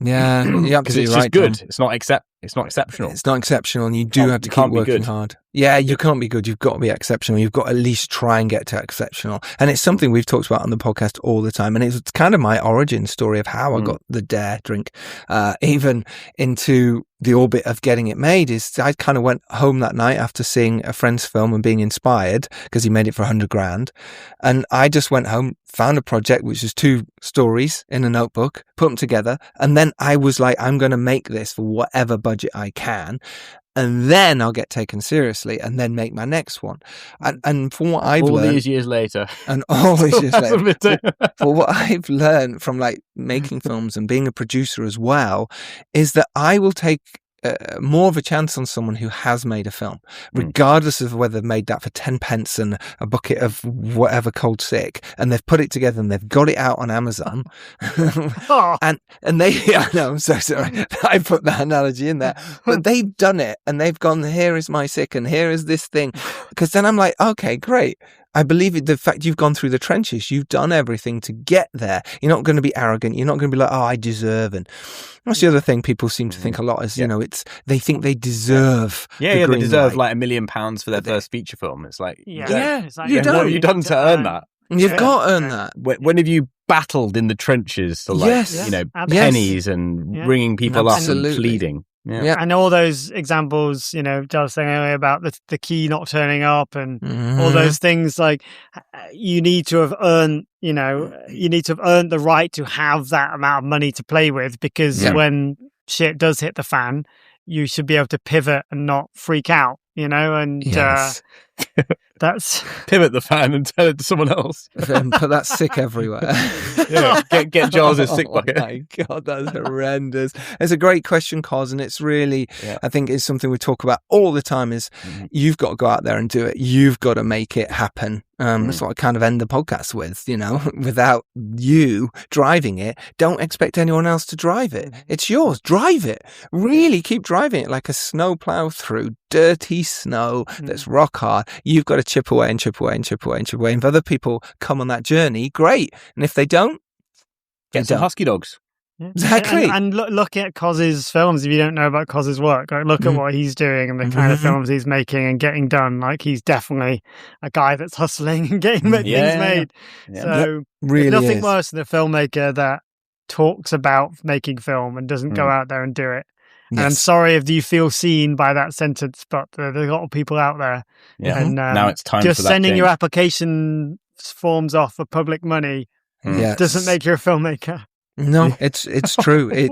Yeah, you're absolutely it's right, just good. Tom. It's not exceptional. It's not exceptional, and you do have to keep working hard. Yeah, you can't be good. You've got to be exceptional. You've got to at least try and get to exceptional. And it's something we've talked about on the podcast all the time. And it's kind of my origin story of how I got the Dare drink, even into the orbit of getting it made. Is I kind of went home that night after seeing a friend's film and being inspired because he made it for $100,000. And I just went home, found a project, which was 2 stories in a notebook, put them together. And then I was like, I'm going to make this for whatever budget I can, and then I'll get taken seriously, and then make my next one. And from what I've learned, all these years later, for what I've learned from like making films and being a producer as well, is that I will take more of a chance on someone who has made a film, regardless of whether they've made that for 10 pence and a bucket of whatever cold sick, and they've put it together and they've got it out on Amazon. and they, I know, I'm so sorry, I put that analogy in there, but they've done it and they've gone, here is my sick and here is this thing. Because then I'm like, okay, great. I believe it, the fact you've gone through the trenches, you've done everything to get there. You're not going to be arrogant. You're not going to be like, oh, I deserve. And that's the other thing people seem to think a lot is, they think they deserve. They deserve like £1 million for their first feature film. It's like, you don't. What have you done to earn that? You've got to earn that. When have you battled in the trenches for pennies and ringing people up and pleading? Yeah. And all those examples, Giles saying earlier about the key not turning up and all those things, like you need to have earned, the right to have that amount of money to play with, because when shit does hit the fan, you should be able to pivot and not freak out, and that's pivot the fan and tell it to someone else. And put that sick everywhere. Get Giles' sick bucket. Oh my God, that's horrendous. It's a great question, Cos, and it's really, I think it's something we talk about all the time is you've got to go out there and do it. You've got to make it happen. That's what I kind of end the podcast with, without you driving it, don't expect anyone else to drive it. It's yours. Drive it. Really keep driving it like a snowplow through dirty snow that's rock hard. You've got to chip away and chip away and chip away and chip away. And if other people come on that journey, great. And if they don't, get some husky dogs. Yeah. Exactly. And look at Cos's films. If you don't know about Cos's work, look at what he's doing and the kind of films he's making and getting done. Like, he's definitely a guy that's hustling and getting things made. Yeah. So really there's nothing is. worse than a filmmaker that talks about making film and doesn't go out there and do it. Yes. And I'm sorry if you feel seen by that sentence, but there's a lot of people out there. Yeah. And now it's time just for that sending your change. application forms off for public money doesn't make you a filmmaker. No, it's true.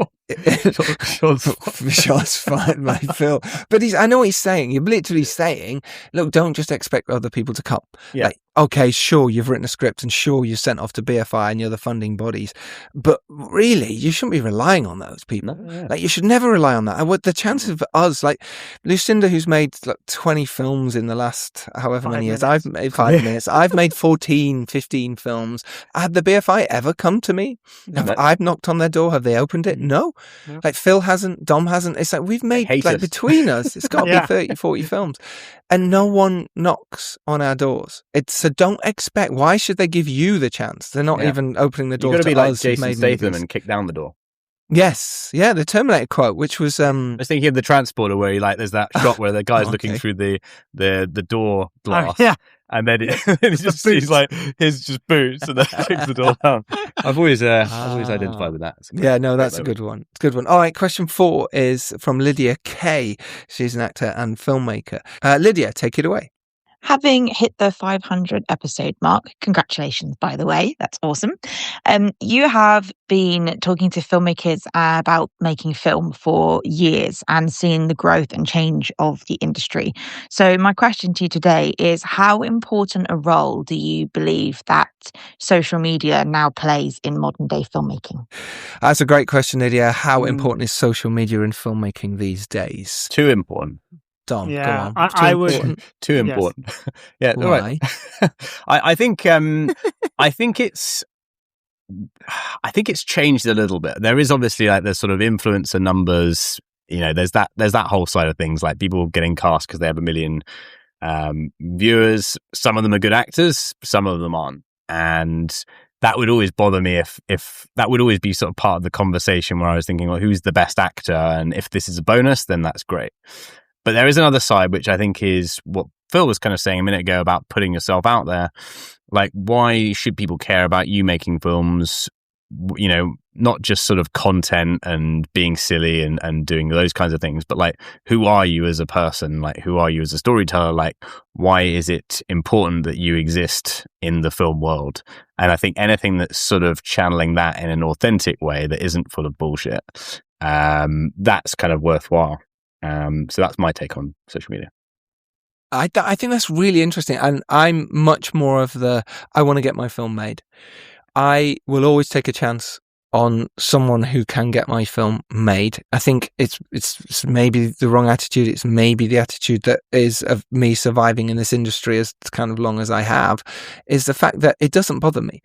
Shots fired by Phil. But I know what he's saying. You're literally saying, look, don't just expect other people to come. Yeah. Like, okay, sure, you've written a script and sure, you're sent off to BFI and you're the funding bodies. But really, you shouldn't be relying on those people. No, yeah. Like, you should never rely on that. And what the chances of us, like Lucinda, who's made like 20 films in the last however many years, I've made 5 minutes. I've made 14, 15 films. Had the BFI ever come to me? I've knocked on their door. Have they opened it? No. Like, Phil hasn't, Dom hasn't. It's like we've made, like, between us, it's got to be 30, 40 films. And no one knocks on our doors. So don't expect. Why should they give you the chance? They're not even opening the door. You've got to be like us Jason Statham and kick down the door. Yes, yeah, the Terminator quote, which was I was thinking of the Transporter, where there's that shot where the guy's looking through the door glass, and then he's like his just boots, and then kicks the door down. I've always identified with that. That's a good one. It's a good one. All right, question 4 is from Lydia Kay. She's an actor and filmmaker. Lydia, take it away. Having hit the 500 episode mark, congratulations, by the way, that's awesome. You have been talking to filmmakers about making film for years and seeing the growth and change of the industry. So my question to you today is, how important a role do you believe that social media now plays in modern day filmmaking? That's a great question, Lydia. How important is social media in filmmaking these days? Too important. Dom, go on. I would. Too important. Yeah. Why? All right. I think it's changed a little bit. There is obviously like the sort of influencer numbers. There's that whole side of things, like people getting cast because they have 1 million viewers. Some of them are good actors, some of them aren't, and that would always bother me if that would always be sort of part of the conversation where I was thinking, well, who's the best actor, and if this is a bonus, then that's great. But there is another side, which I think is what Phil was kind of saying a minute ago about putting yourself out there. Like, why should people care about you making films? Not just sort of content and being silly and doing those kinds of things, but like, who are you as a person? Like, who are you as a storyteller? Like, why is it important that you exist in the film world? And I think anything that's sort of channeling that in an authentic way that isn't full of bullshit, that's kind of worthwhile. So that's my take on social media. I think that's really interesting. And I'm much more of I want to get my film made. I will always take a chance on someone who can get my film made. I think it's maybe the wrong attitude. It's maybe the attitude that is of me surviving in this industry as kind of long as I have, is the fact that it doesn't bother me.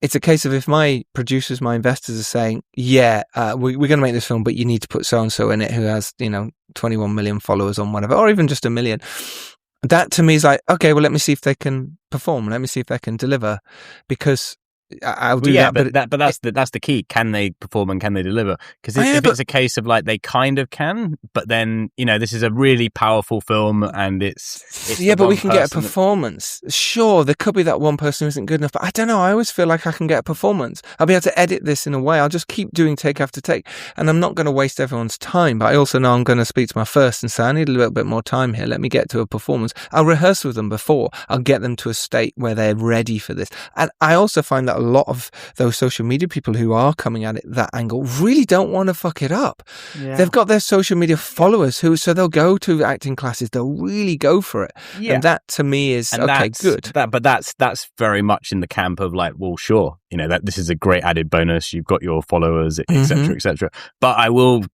It's a case of if my producers, my investors are saying, we're going to make this film, but you need to put so-and-so in it who has, 21 million followers on whatever, or even just 1 million. That to me is like, okay, well, let me see if they can perform. Let me see if they can deliver, because I'll do that. But that's the key. Can they perform and can they deliver? Because if it's a case of like they kind of can, but then this is a really powerful film and it's but we can get a performance. Sure, there could be that one person who isn't good enough, but I don't know. I always feel like I can get a performance. I'll be able to edit this in a way. I'll just keep doing take after take, and I'm not going to waste everyone's time. But I also know I'm going to speak to my first and say, I need a little bit more time here. Let me get to a performance. I'll rehearse with them before. I'll get them to a state where they're ready for this. And I also find that a lot of those social media people who are coming at it that angle really don't want to fuck it up. Yeah. They've got their social media followers so they'll go to acting classes. They'll really go for it. Yeah. And that to me is good. But that's very much in the camp of like, well, sure, that this is a great added bonus. You've got your followers, etc., etc. But I will,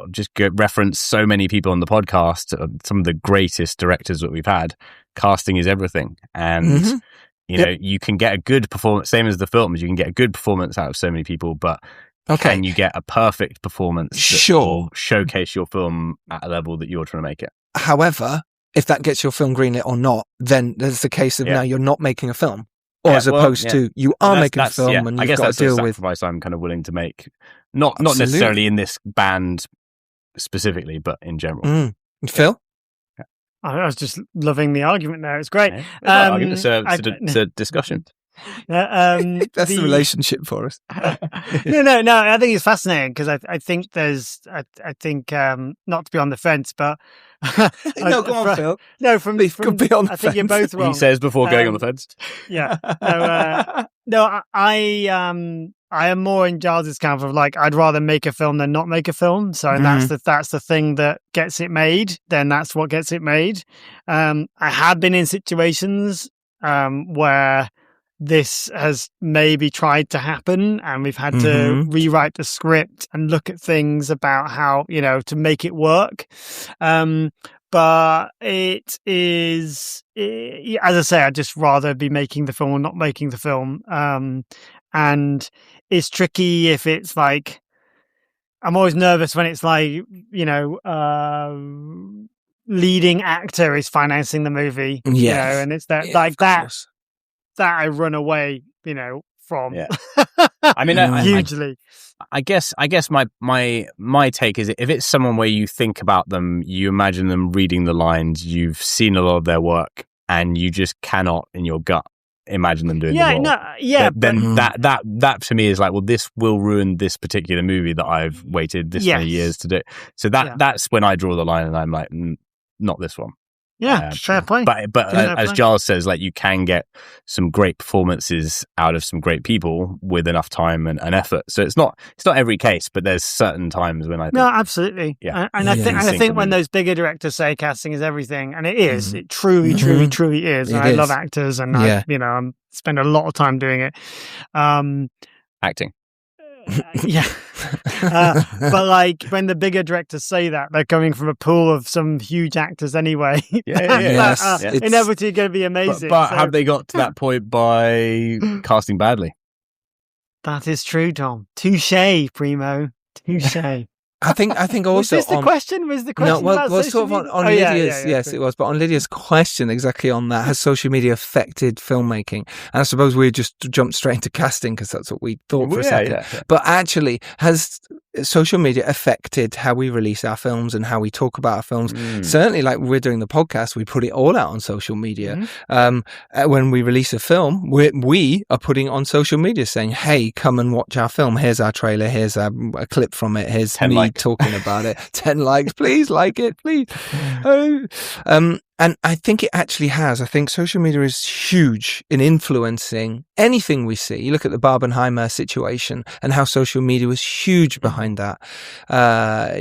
just reference so many people on the podcast, some of the greatest directors that we've had. Casting is everything, and you can get a good performance, same as the films, you can get a good performance out of so many people, but can you get a perfect performance that will showcase your film at a level that you're trying to make it? However, if that gets your film greenlit or not, then there's the case of now you're not making a film, or as opposed to you are making a film and you've got to deal with. Sacrifice I'm kind of willing to make, not necessarily in this band specifically, but in general. Phil? I was just loving the argument there. It's great. It's a discussion. That's the relationship for us. No. I think it's fascinating because I think there's, I think not to be on the fence, but no, go on, Phil. No, from I think you're both wrong. He says before going on the fence. Yeah. No, I am more in Giles's camp of like, I'd rather make a film than not make a film. So that's the thing that gets it made. Then that's what gets it made. I have been in situations where this has maybe tried to happen, and we've had to rewrite the script and look at things about how to make it work. But it is, as I say, I'd just rather be making the film or not making the film. And it's tricky if it's like, I'm always nervous when it's like, leading actor is financing the movie, and it's that that I run away, from. Yeah. I mean, hugely. I guess my take is, if it's someone where you think about them, you imagine them reading the lines, you've seen a lot of their work, and you just cannot, in your gut, imagine them doing the role. Then that to me is like, well, this will ruin this particular movie that I've waited this many years to do. So that's when I draw the line, and I'm like, not this one. Yeah, fair point. But as Giles says, like, you can get some great performances out of some great people with enough time and effort. So it's not every case, but there's certain times when I think, no, absolutely. Yeah, and I think when those bigger directors say casting is everything, and it is, it truly is. And I love actors, and I spend a lot of time doing it. Acting. But like when the bigger directors say that, they're coming from a pool of some huge actors anyway. Inevitably going to be amazing. But have they got to that point by casting badly? That is true, Tom. Touche, Primo. Touche. I think also was this the question? No, well, sort of on Lydia's. Yes, it was. But on Lydia's question, exactly on that, has social media affected filmmaking? And I suppose we just jumped straight into casting because that's what we thought for a second. Yeah. But actually, has social media affected how we release our films and how we talk about our films? Certainly, like we're doing the podcast, we put it all out on social media. When we release a film, we are putting it on social media, saying, "Hey, come and watch our film. Here's our trailer. Here's a clip from it. Here's me talking about it. 10 likes, please like it, please." And I think it actually has. I think social media is huge in influencing anything we see. You look at the Barbenheimer situation and how social media was huge behind that.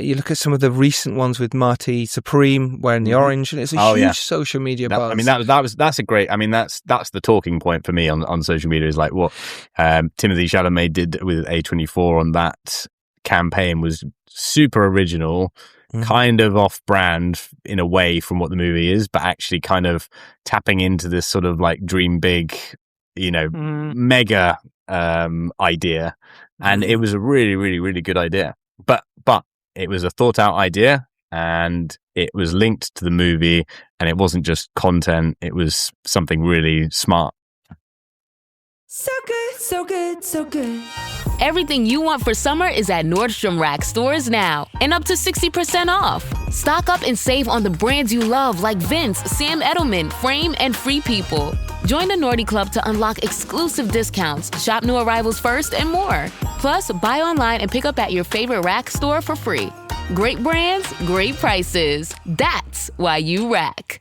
You look at some of the recent ones with Marty Supreme wearing the orange, and it's a huge social media buzz. I mean, that's a great. I mean, that's the talking point for me on social media is like what Timothée Chalamet did with A24 on that campaign was super original. Kind of off-brand in a way from what the movie is, but actually kind of tapping into this sort of like dream big, mega idea. And it was a really, really, really good idea. But it was a thought-out idea, and it was linked to the movie, and it wasn't just content. It was something really smart. So good, so good, so good. Everything you want for summer is at Nordstrom Rack stores now, and up to 60% off. Stock up and save on the brands you love like Vince, Sam Edelman, Frame, and Free People. Join the Nordy Club to unlock exclusive discounts, shop new arrivals first, and more. Plus, buy online and pick up at your favorite Rack store for free. Great brands, great prices. That's why you Rack.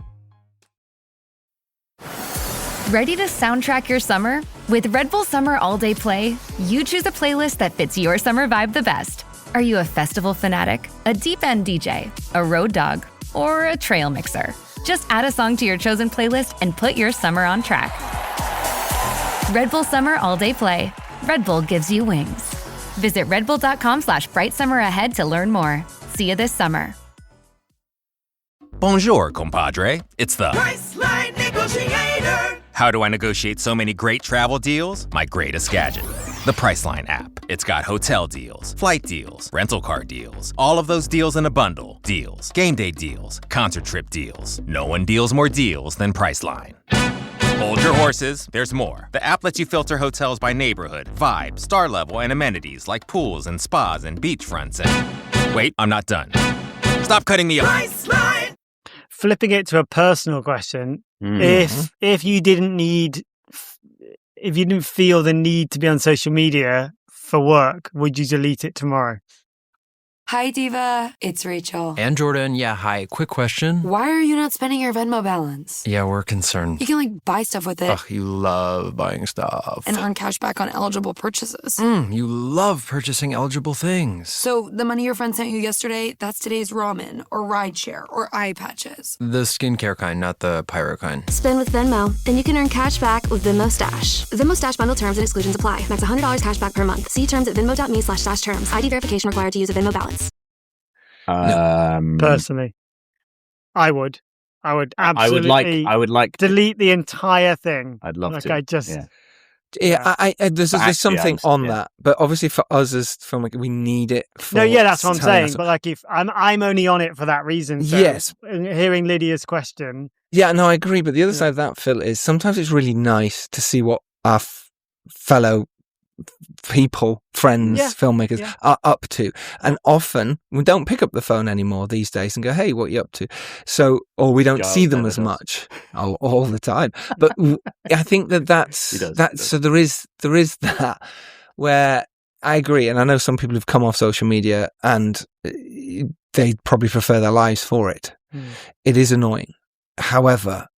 Ready to soundtrack your summer? With Red Bull Summer All Day Play, you choose a playlist that fits your summer vibe the best. Are you a festival fanatic, a deep end DJ, a road dog, or a trail mixer? Just add a song to your chosen playlist and put your summer on track. Red Bull Summer All Day Play. Red Bull gives you wings. Visit redbull.com/brightsummer ahead to learn more. See you this summer. Bonjour, compadre. It's the Priceline Negotiator. How do I negotiate so many great travel deals? My greatest gadget, the Priceline app. It's got hotel deals, flight deals, rental car deals, all of those deals in a bundle. Deals, game day deals, concert trip deals. No one deals more deals than Priceline. Hold your horses, there's more. The app lets you filter hotels by neighborhood, vibe, star level, and amenities like pools and spas and beachfronts and... Wait, I'm not done. Stop cutting me off. Priceline. Flipping it to a personal question, if you didn't feel the need to be on social media for work, would you delete it tomorrow? Hi, Diva. It's Rachel. And Jordan. Yeah, hi. Quick question. Why are you not spending your Venmo balance? Yeah, we're concerned. You can, buy stuff with it. Ugh, you love buying stuff. And earn cash back on eligible purchases. You love purchasing eligible things. So the money your friend sent you yesterday, that's today's ramen or rideshare or eye patches. The skincare kind, not the pyro kind. Spend with Venmo, then you can earn cash back with Venmo Stash. Venmo Stash bundle terms and exclusions apply. Max $100 cash back per month. See terms at venmo.me/stash terms. ID verification required to use a Venmo balance. Personally, I would absolutely. I would like delete the entire thing. I'd love like to. I just. Yeah, there's something on that, but obviously for us as filmmakers, we need it. That's what I'm saying. But like, if I'm only on it for that reason. So yes. Hearing Lydia's question. Yeah, no, I agree. But the other side of that, Phil, is sometimes it's really nice to see what our fellow people, friends, filmmakers are up to. And often we don't pick up the phone anymore these days and go, hey, what are you up to? So, or we don't see them as much all the time. But I think that's so there is that where I agree. And I know some people have come off social media and they probably prefer their lives for it. It is annoying. However,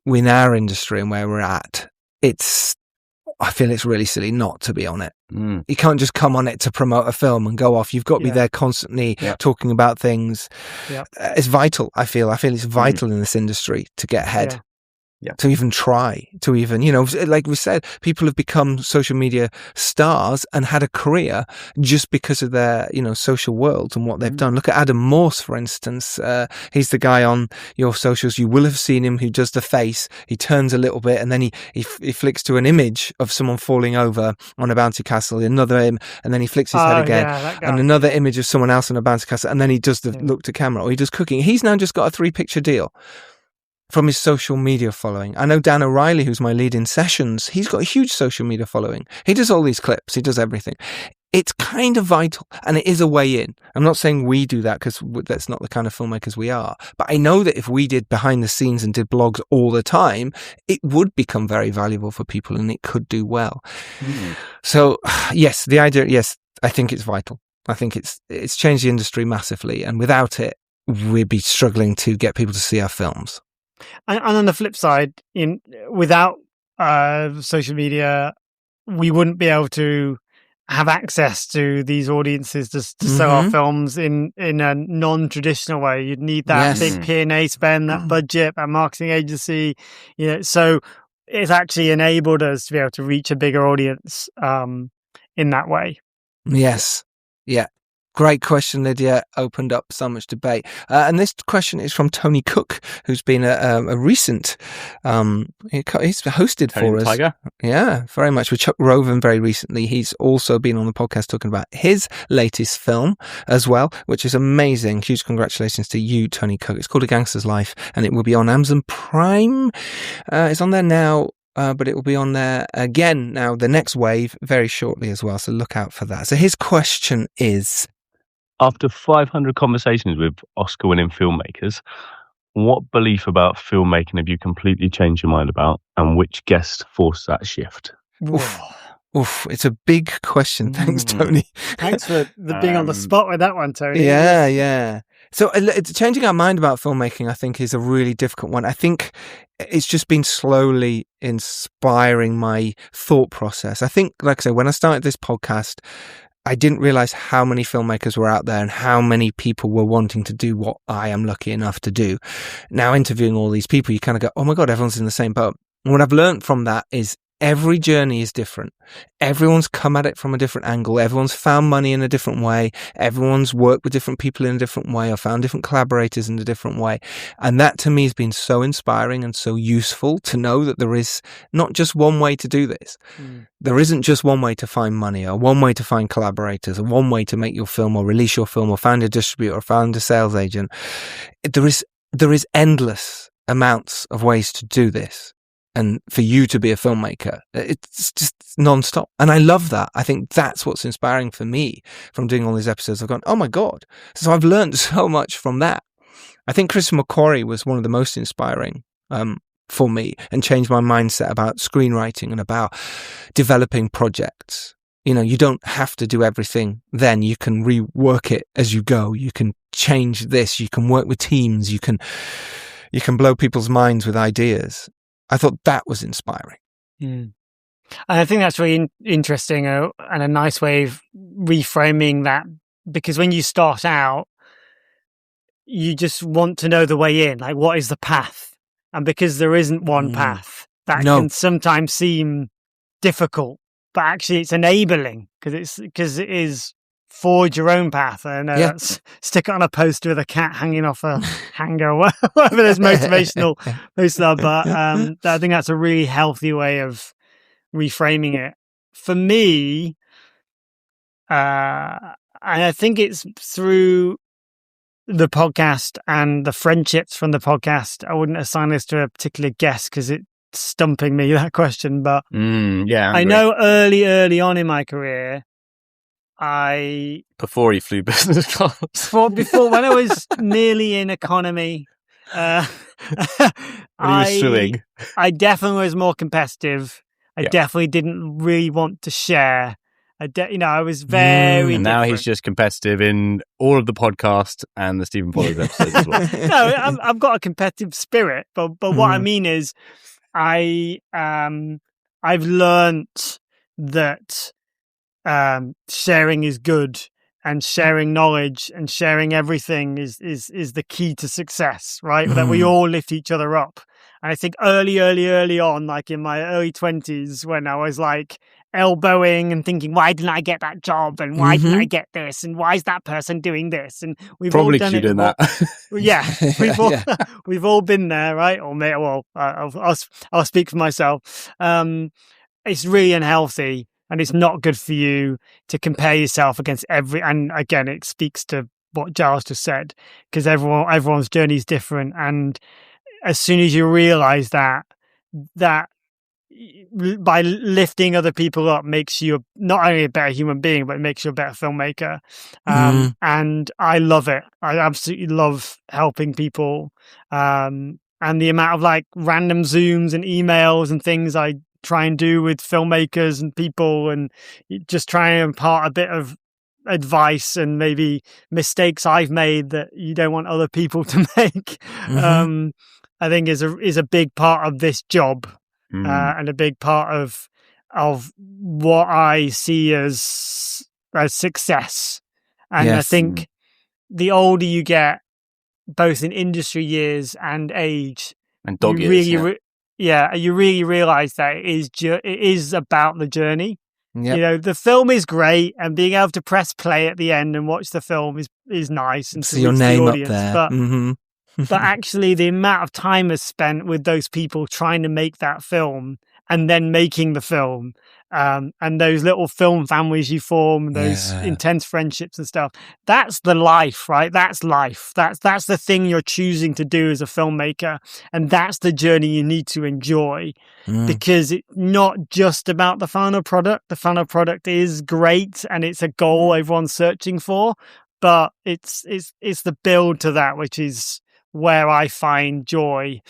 in our industry and where we're at, I feel it's really silly not to be on it. You can't just come on it to promote a film and go off. You've got to be there constantly talking about things. It's vital, I feel. it's vital in this industry to get ahead. To even try, to even, like we said, people have become social media stars and had a career just because of their, social world and what they've done. Look at Adam Morse, for instance. He's the guy on your socials. You will have seen him who does the face. He turns a little bit and then he flicks to an image of someone falling over on a bouncy castle, and then he flicks his head again, and another image of someone else on a bouncy castle, and then he does the look to camera, or he does cooking. He's now just got a 3-picture deal from his social media following. I know Dan O'Reilly, who's my lead in Sessions, he's got a huge social media following. He does all these clips. He does everything. It's kind of vital, and it is a way in. I'm not saying we do that because that's not the kind of filmmakers we are. But I know that if we did behind the scenes and did blogs all the time, it would become very valuable for people and it could do well. So, yes, the idea, I think it's vital. I think it's changed the industry massively. And without it, we'd be struggling to get people to see our films. And on the flip side, without social media, we wouldn't be able to have access to these audiences to sell our films in a non-traditional way. You'd need that big P&A spend, that budget, that marketing agency, so it's actually enabled us to be able to reach a bigger audience in that way. Yes. Yeah. Great question, Lydia. Opened up so much debate. And this question is from Tony Cook, who's been a recent, he's hosted Tony for the us. Tiger. Yeah, very much. With Chuck Roven very recently. He's also been on the podcast talking about his latest film as well, which is amazing. Huge congratulations to you, Tony Cook. It's called A Gangster's Life, and it will be on Amazon Prime. It's on there now. But it will be on there again now, the next wave, very shortly as well. So look out for that. So his question is, after 500 conversations with Oscar-winning filmmakers, what belief about filmmaking have you completely changed your mind about, and which guest forced that shift? Oof, it's a big question. Thanks, Tony. Thanks for being on the spot with that one, Tony. Yeah. So it's changing our mind about filmmaking, I think, is a really difficult one. I think it's just been slowly inspiring my thought process. I think, like I said, when I started this podcast, I didn't realize how many filmmakers were out there and how many people were wanting to do what I am lucky enough to do. Now, interviewing all these people, you kind of go, oh my God, everyone's in the same boat. And what I've learned from that is every journey is different. Everyone's come at it from a different angle. Everyone's found money in a different way. Everyone's worked with different people in a different way, or found different collaborators in a different way. And that to me has been so inspiring and so useful to know that there is not just one way to do this. There isn't just one way to find money, or one way to find collaborators, or one way to make your film or release your film or find a distributor or find a sales agent. There is endless amounts of ways to do this. And for you to be a filmmaker, it's just nonstop. And I love that. I think that's what's inspiring for me from doing all these episodes. I've gone, oh my God. So I've learned so much from that. I think Chris McQuarrie was one of the most inspiring for me, and changed my mindset about screenwriting and about developing projects. You don't have to do everything then. You can rework it as you go. You can change this. You can work with teams. You can blow people's minds with ideas. I thought that was inspiring. And I think that's really interesting and a nice way of reframing that, because when you start out, you just want to know the way in, like what is the path? And because there isn't one path, that can sometimes seem difficult, but actually it's enabling because it is forge your own path. And stick it on a poster with a cat hanging off a hanger, whatever this motivational poster. But I think that's a really healthy way of reframing it. For me, and I think it's through the podcast and the friendships from the podcast. I wouldn't assign this to a particular guest because it's stumping me, that question. But I know early on in my career, before he flew business class, before when I was nearly in economy, when he was swimming, I definitely was more competitive. I definitely didn't really want to share. I was very. And now he's just competitive in all of the podcast and the Stephen Pollard episodes as well. No, I've got a competitive spirit, but what I mean is, I've learnt that sharing is good, and sharing knowledge and sharing everything is the key to success, right? That we all lift each other up. And I think early on, like in my early 20s, when I was like elbowing and thinking, why didn't I get that job? And why didn't I get this? And why is that person doing this? And we've probably all done it. That. We've all been there, right? Or I'll speak for myself. It's really unhealthy. And it's not good for you to compare yourself against and again, it speaks to what Giles just said, because everyone's journey is different. And as soon as you realize that by lifting other people up makes you not only a better human being, but it makes you a better filmmaker. And I love it. I absolutely love helping people. And the amount of like random Zooms and emails and things I try and do with filmmakers and people, and just try and impart a bit of advice and maybe mistakes I've made that you don't want other people to make. I think is a big part of this job, and a big part of what I see as success. And I think the older you get, both in industry years and age, and dog you years, really, you really realize that it is about the journey. Yep. You know, the film is great, and being able to press play at the end and watch the film is nice, and see your name up there. But but actually, the amount of time is spent with those people trying to make that film, and then making the film, and those little film families you form, those intense friendships and stuff. That's the life, right? That's life. That's the thing you're choosing to do as a filmmaker, and that's the journey you need to enjoy, because it's not just about the final product. The final product is great, and it's a goal everyone's searching for, but it's the build to that, which is where I find joy,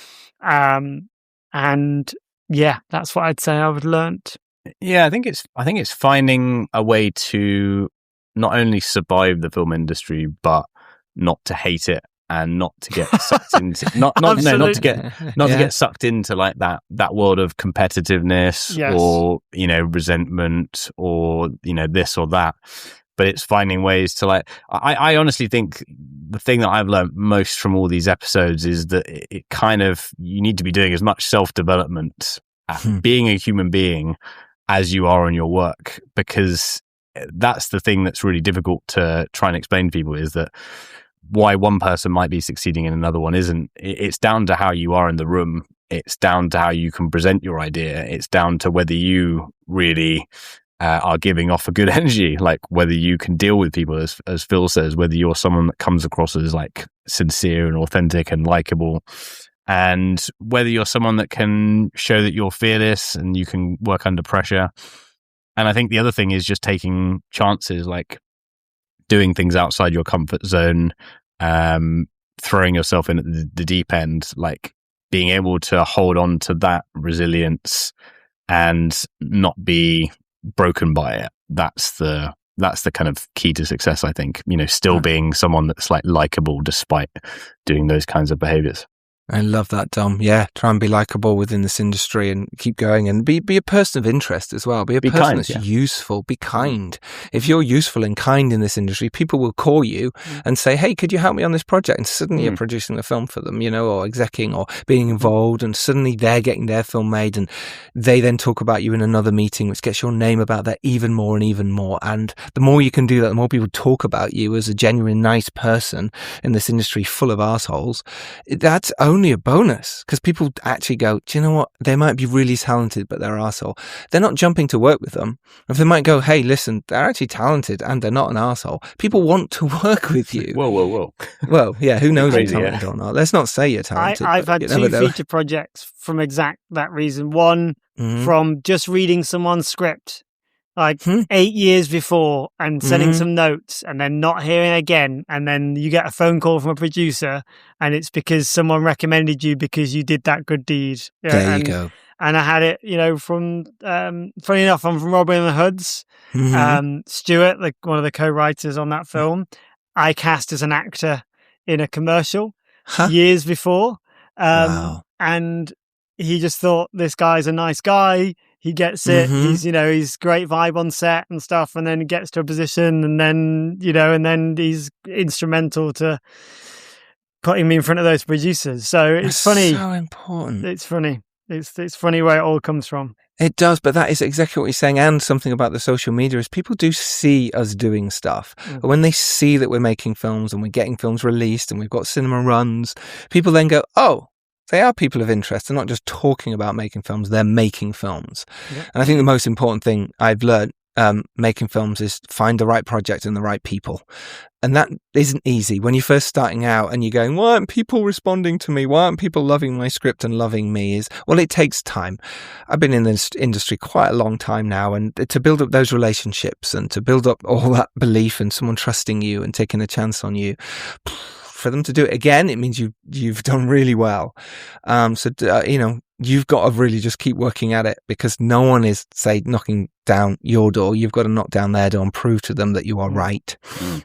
and yeah, that's what I'd say I've learnt. Yeah, I think it's finding a way to not only survive the film industry, but not to hate it, and not to get sucked into not to get sucked into like that world of competitiveness, or resentment, or this or that. But it's finding ways to I honestly think the thing that I've learned most from all these episodes is that it kind of, you need to be doing as much self-development, being a human being, as you are on your work, because that's the thing that's really difficult to try and explain to people, is that why one person might be succeeding and another one isn't. It's down to how you are in the room. It's down to how you can present your idea. It's down to whether you really are giving off a good energy, like whether you can deal with people, as Phil says, whether you're someone that comes across as like sincere and authentic and likable, and whether you're someone that can show that you're fearless and you can work under pressure. And I think the other thing is just taking chances, like doing things outside your comfort zone, throwing yourself in at the deep end, like being able to hold on to that resilience and not be broken by it. That's the kind of key to success, I think. Still being someone that's like likable despite doing those kinds of behaviors. I love that, Dom. Yeah, try and be likable within this industry and keep going, and be a person of interest as well. Be a person that's useful. Be kind. If you're useful and kind in this industry, people will call you and say, hey, could you help me on this project? And suddenly you're producing a film for them, or execing or being involved, and suddenly they're getting their film made, and they then talk about you in another meeting, which gets your name about there even more and even more. And the more you can do that, the more people talk about you as a genuine nice person in this industry full of assholes. That's only a bonus, because people actually go, do you know what, they might be really talented but they're an arsehole. They're not jumping to work with them. If they might go, hey, listen, they're actually talented and they're not an arsehole, people want to work with you. Whoa. Well, yeah, who knows if you're talented or not. Let's not say you're talented. I've had two feature projects from exact that reason. One from just reading someone's script like 8 years before and sending some notes, and then not hearing again, and then you get a phone call from a producer, and it's because someone recommended you because you did that good deed. There you go. And I had it, from funny enough, I'm from Robin and the Hoods. Stuart, like one of the co-writers on that film, I cast as an actor in a commercial years before, and he just thought, this guy's a nice guy. He gets it. He's great vibe on set and stuff, and then he gets to a position, and then he's instrumental to putting me in front of those producers. So it's funny. So important. It's funny. It's funny where it all comes from. It does, but that is exactly what you're saying. And something about the social media is people do see us doing stuff. When they see that we're making films and we're getting films released and we've got cinema runs, people then go, oh, they are people of interest. They're not just talking about making films, they're making films. And I think the most important thing I've learned making films is find the right project and the right people. And that isn't easy. When you're first starting out and you're going, why aren't people responding to me? Why aren't people loving my script and loving me? It takes time. I've been in this industry quite a long time now, and to build up those relationships and to build up all that belief and someone trusting you and taking a chance on you, for them to do it again, it means you've done really well. you've got to really just keep working at it, because no one is, say, knocking down your door. You've got to knock down their door and prove to them that you are right.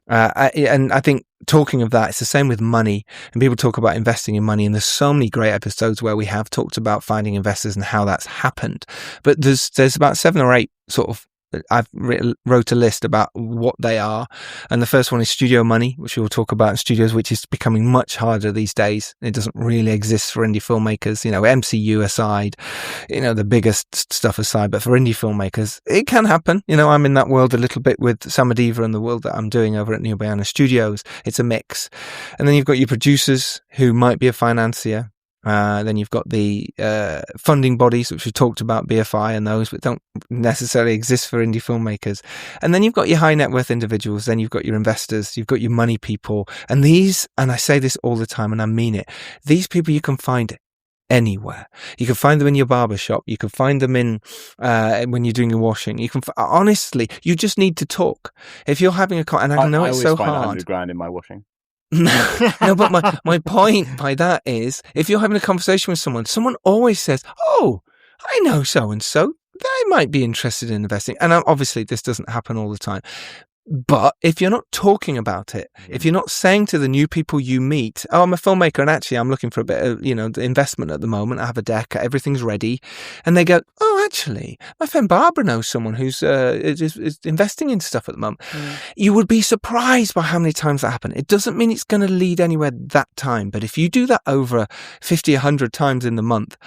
And I think, talking of that, it's the same with money. And people talk about investing in money, and there's so many great episodes where we have talked about finding investors and how that's happened. But there's about 7 or 8 sort of, I've wrote a list about what they are. And the first one is studio money, which we'll talk about in studios, which is becoming much harder these days. It doesn't really exist for indie filmmakers, MCU aside, the biggest stuff aside. But for indie filmmakers, it can happen. I'm in that world a little bit with Samadiva and the world that I'm doing over at Neil Bayana Studios. It's a mix. And then you've got your producers who might be a financier. Then you've got the funding bodies, which we talked about, BFI and those, but don't necessarily exist for indie filmmakers. And then you've got your high net worth individuals. Then you've got your investors. You've got your money people. And these, and I say this all the time and I mean it, these people you can find anywhere. You can find them in your barber shop. You can find them in when you're doing your washing. You can honestly, you just need to talk. If you're having and I know it's so hard. I always find $100,000 in my washing. No, but my point by that is, if you're having a conversation with someone always says, "Oh, I know so and so. They might be interested in investing." And obviously, this doesn't happen all the time. But if you're not talking about it, if you're not saying to the new people you meet, "Oh, I'm a filmmaker and actually I'm looking for a bit of, investment at the moment. I have a deck, everything's ready," and they go, "Oh, actually, my friend Barbara knows someone who's is investing in stuff at the moment." You would be surprised by how many times that happens. It doesn't mean it's going to lead anywhere that time, but if you do that over 50, 100 times in the month,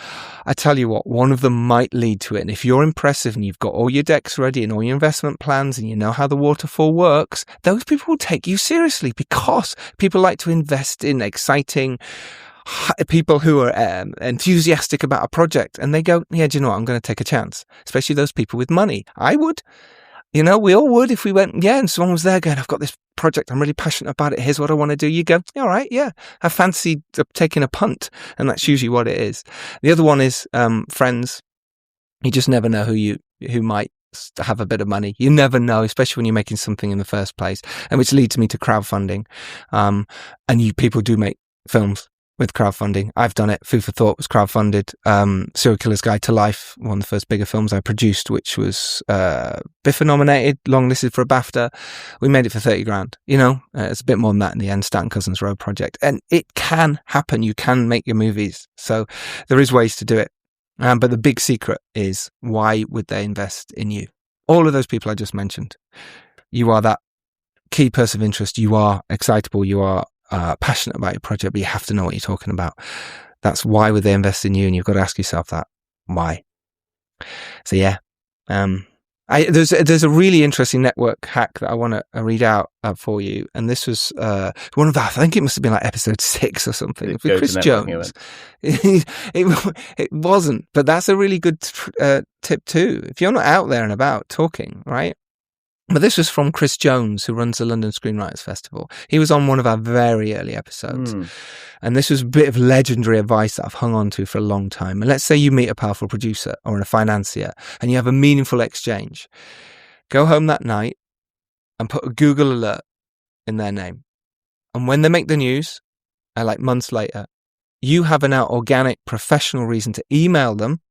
I tell you what, one of them might lead to it. And if you're impressive and you've got all your decks ready and all your investment plans and you know how the waterfall works, those people will take you seriously, because people like to invest in exciting people who are enthusiastic about a project, and they go, "Yeah, do you know what? I'm going to take a chance." Especially those people with money. I would. We all would if we went, and someone was there going, "I've got this project, I'm really passionate about it, here's what I want to do." You go, "All right, yeah, I fancy taking a punt." And that's usually what it is. The other one is friends. You just never know who might have a bit of money. You never know, especially when you're making something in the first place. And which leads me to crowdfunding. And people do make films with crowdfunding. I've done it. Food for Thought was crowdfunded. Serial Killer's Guide to Life, one of the first bigger films I produced, which was BIFA nominated, longlisted for a BAFTA. We made it for 30 grand. It's a bit more than that in the end, Stanton Cousins Road project. And it can happen. You can make your movies. So there is ways to do it. But the big secret is, why would they invest in you? All of those people I just mentioned. You are that key person of interest. You are excitable. You are passionate about your project, but you have to know what you're talking about. That's why would they invest in you, and you've got to ask yourself that. Why? So yeah, there's a really interesting network hack that I want to read out for you, and this was one of the, I think it must have been like episode 6 or something with Chris Jones. It wasn't, but that's a really good tip too. If you're not out there and about talking, right? But this was from Chris Jones, who runs the London Screenwriters Festival. He was on one of our very early episodes. And this was a bit of legendary advice that I've hung on to for a long time. And let's say you meet a powerful producer or a financier and you have a meaningful exchange. Go home that night and put a Google alert in their name. And when they make the news, like months later, you have an organic professional reason to email them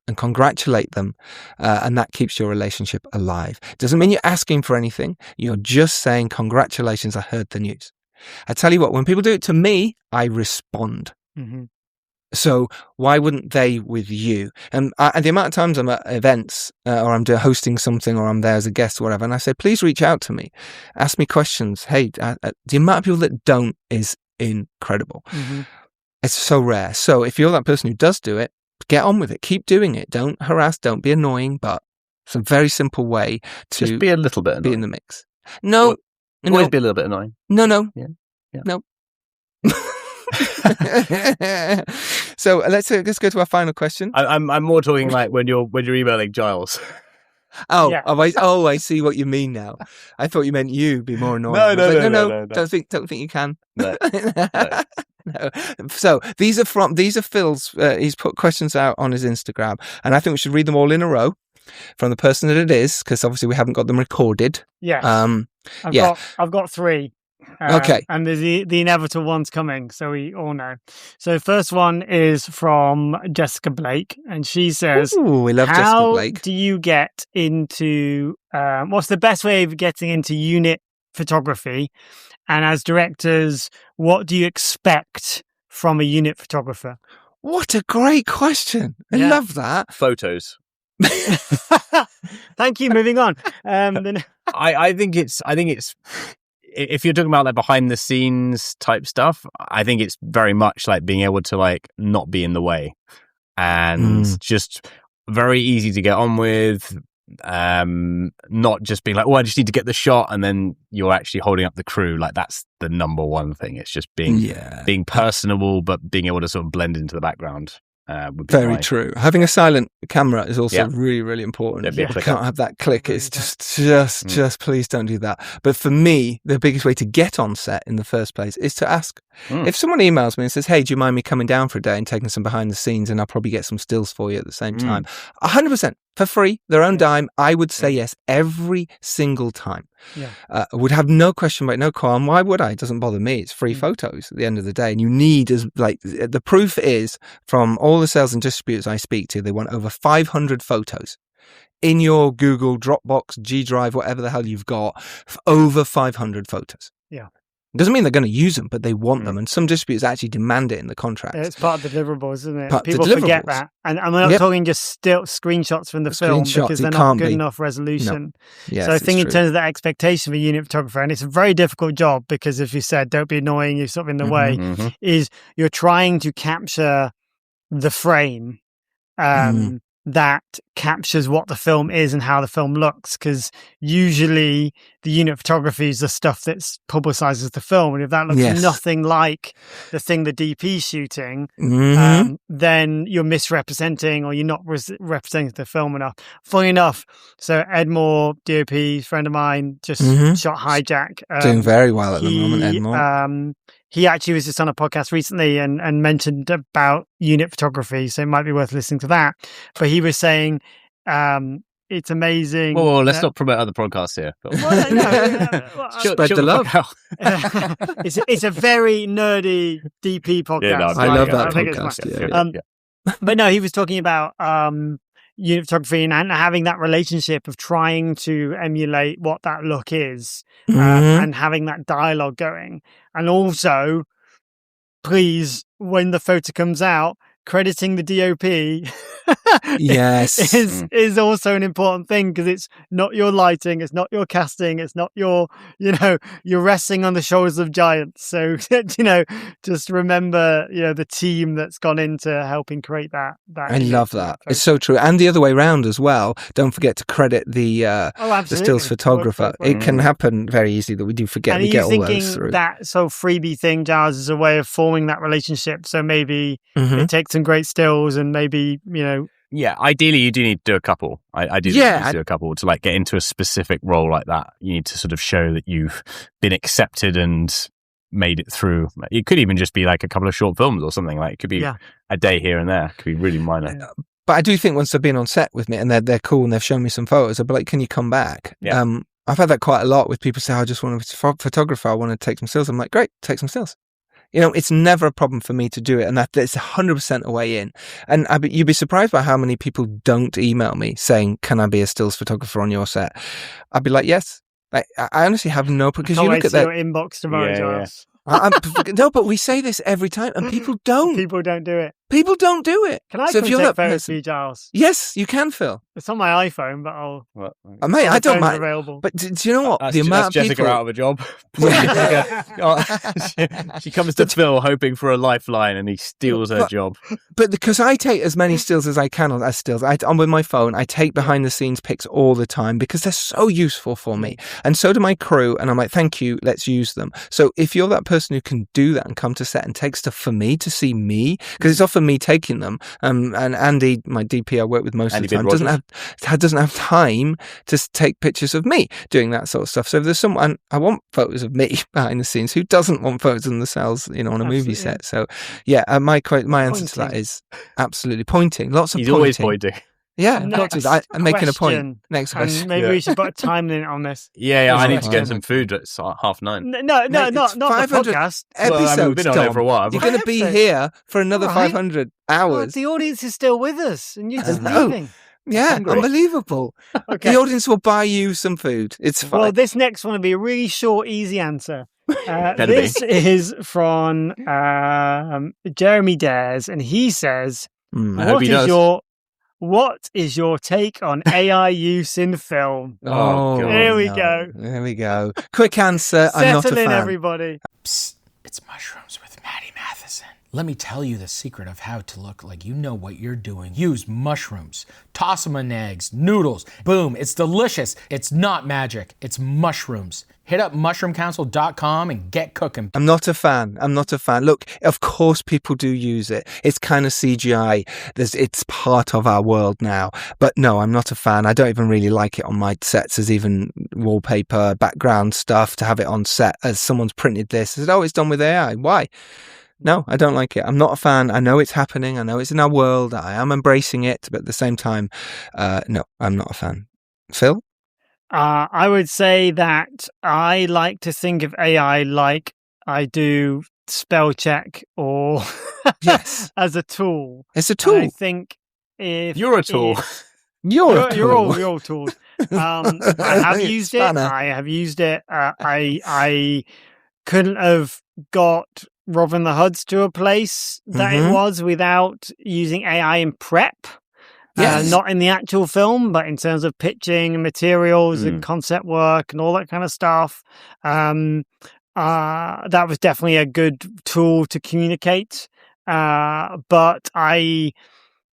and congratulate them, and that keeps your relationship alive. Doesn't mean you're asking for anything. You're just saying, "Congratulations, I heard the news." I tell you what, when people do it to me, I respond. So why wouldn't they with you? And the amount of times I'm at events or I'm hosting something or I'm there as a guest or whatever, and I say, "Please reach out to me. Ask me questions." Hey, the amount of people that don't is incredible. It's so rare. So if you're that person who does do it, get on with it. Keep doing it. Don't harass. Don't be annoying. But it's a very simple way to just be a little bit annoying. Be in the mix. No, always be a little bit annoying. No. Yeah. No. So let's go to our final question. I'm more talking like when you're emailing Giles. I see what you mean now. I thought you meant you be more annoying. No. Don't think you can. No. No. So these are Phil's. He's put questions out on his Instagram, and I think we should read them all in a row from the person that it is, because obviously we haven't got them recorded. Yes. I've got 3. Okay. And there's the inevitable ones coming, so we all know. So first one is from Jessica Blake, and she says, "Ooh, we love Jessica Blake. How do you get into? What's the best way of getting into unit photography? And as directors, what do you expect from a unit photographer?" What a great question! I love that. Photos. Thank you. Moving on. I think it's if you're talking about like behind the scenes type stuff, I think it's very much like being able to like not be in the way and just very easy to get on with. Not just being like, oh, I just need to get the shot, and then you're actually holding up the crew. Like that's the number one thing. It's just being personable, but being able to sort of blend into the background. Very true. Having a silent camera is also really, really important. You can't have that click. It's just please don't do that. But for me, the biggest way to get on set in the first place is to ask. If someone emails me and says, hey, do you mind me coming down for a day and taking some behind the scenes, and I'll probably get some stills for you at the same time, 100% for free, their own dime, I would say yes every single time. I would have no question about no qualm. Why would I? It doesn't bother me. It's free photos at the end of the day. And you need, as like the proof is from all the sales and distributors I speak to, they want over 500 photos in your Google, Dropbox, G Drive, whatever the hell you've got, over 500 photos. Yeah. It doesn't mean they're going to use them, but they want them. And some distributors actually demand it in the contract. It's part of the deliverables, isn't it? Part of People the forget deliverables. that. And we're not talking just still screenshots from the film because they're not good enough resolution. Yes, so I think it's in true. terms of that expectation for a unit photographer, and it's a very difficult job because, as you said, don't be annoying, you're sort of in the way, is you're trying to capture the frame that captures what the film is and how the film looks, because usually the unit photography is the stuff that publicizes the film, and if that looks nothing like the thing the DP's shooting, then you're misrepresenting or you're not representing the film enough. Funny enough, so Ed Moore, DOP, friend of mine, just shot Hijack. Doing very well at the moment, Ed Moore. He actually was just on a podcast recently and mentioned about unit photography, so it might be worth listening to that. But he was saying it's amazing. Oh, let's not promote other podcasts here. Spread the love. It's a very nerdy DP podcast. Yeah, no, I love that podcast. But no, he was talking about unit photography and having that relationship of trying to emulate what that look is and having that dialogue going. And also, please, when the photo comes out, crediting the DOP is also an important thing, because it's not your lighting, it's not your casting, it's not your, you're resting on the shoulders of giants. So, just remember, the team that's gone into helping create that. I love that. It's so true. And the other way around as well. Don't forget to credit the stills photographer. It can happen very easily that we do forget. And we get all those through. Are you thinking that freebie thing, Giles, is a way of forming that relationship? So maybe it takes some great stills and maybe, Yeah, ideally you do need to do a couple. I do need to do a couple to like get into a specific role like that. You need to sort of show that you've been accepted and made it through. It could even just be like a couple of short films or something. Like it could be a day here and there. It could be really minor. But I do think once they've been on set with me and they're cool and they've shown me some photos, I'll be like, can you come back? Yeah. I've had that quite a lot with people say, I just want a photographer. I want to take some stills. I'm like, great, take some stills. It's never a problem for me to do it, and that's 100% a way in. And you'd be surprised by how many people don't email me saying, "Can I be a stills photographer on your set?" I'd be like, "Yes." I honestly have no, because you look at that inbox tomorrow, Giles. No, but we say this every time, and people don't. People don't do it. People don't do it. Can I take photos for you, Giles? Yes, you can, Phil. It's on my iPhone, but I'll. Mate, I don't mind. Available. But do you know what? The amount of Jessica people out of a job. She comes to Phil hoping for a lifeline, and he steals her job. But because I take as many stills as I can as stills, I'm with my phone. I take behind the scenes pics all the time because they're so useful for me, and so do my crew. And I'm like, thank you, let's use them. So if you're that person who can do that and come to set and take stuff for me to see me, because it's often me taking them. And Andy, my DP I work with most of the time, doesn't have time to take pictures of me doing that sort of stuff. So if there's someone, I want photos of me behind the scenes. Who doesn't want photos in the cells, on a movie set? So yeah, my answer to that is absolutely pointing. Lots of He's pointing. always pointing. Yeah, I've got to. I'm making a point. question. Next And question. maybe we should put a time limit on this. Yeah, I need to get Question. some food at 9:30. No, not the 500 podcast. Episodes, we've been on it for a while. You're going to be here for another Right. 500 hours. The audience is still with us, and you're just know. leaving. Yeah, Hungry. unbelievable. Okay. The audience will buy you some food. It's fine. Well, this next one will be a really short, easy answer. Better This be. is from Jeremy Dares, and he says, I hope he does. What is your take on AI use in film? Oh, Here we no. go. There we go. Quick answer. I'm not a Settle in, fan. everybody. Psst, it's Mushrooms with Maddie Matheson. Let me tell you the secret of how to look like you know what you're doing. Use mushrooms. Toss them in eggs, noodles. Boom, it's delicious. It's not magic. It's mushrooms. Hit up mushroomcouncil.com and get cooking. I'm not a fan. Look, of course people do use it. It's kind of CGI. It's part of our world now. But no, I'm not a fan. I don't even really like it on my sets as even wallpaper, background stuff to have it on set as someone's printed this. I said, oh, it's done with AI. Why? No, I don't like it. I'm not a fan. I know it's happening. I know it's in our world. I am embracing it. But at the same time, no, I'm not a fan. Phil? I would say that I like to think of AI like I do spell check or yes, as a tool. It's a tool. And I think if You're a tool. You're a tool. You're all tools. I have used it. I have used it. I couldn't have got Robin the Huds to a place that it was without using AI in prep. Yes. Not in the actual film, but in terms of pitching and materials and concept work and all that kind of stuff. That was definitely a good tool to communicate. But I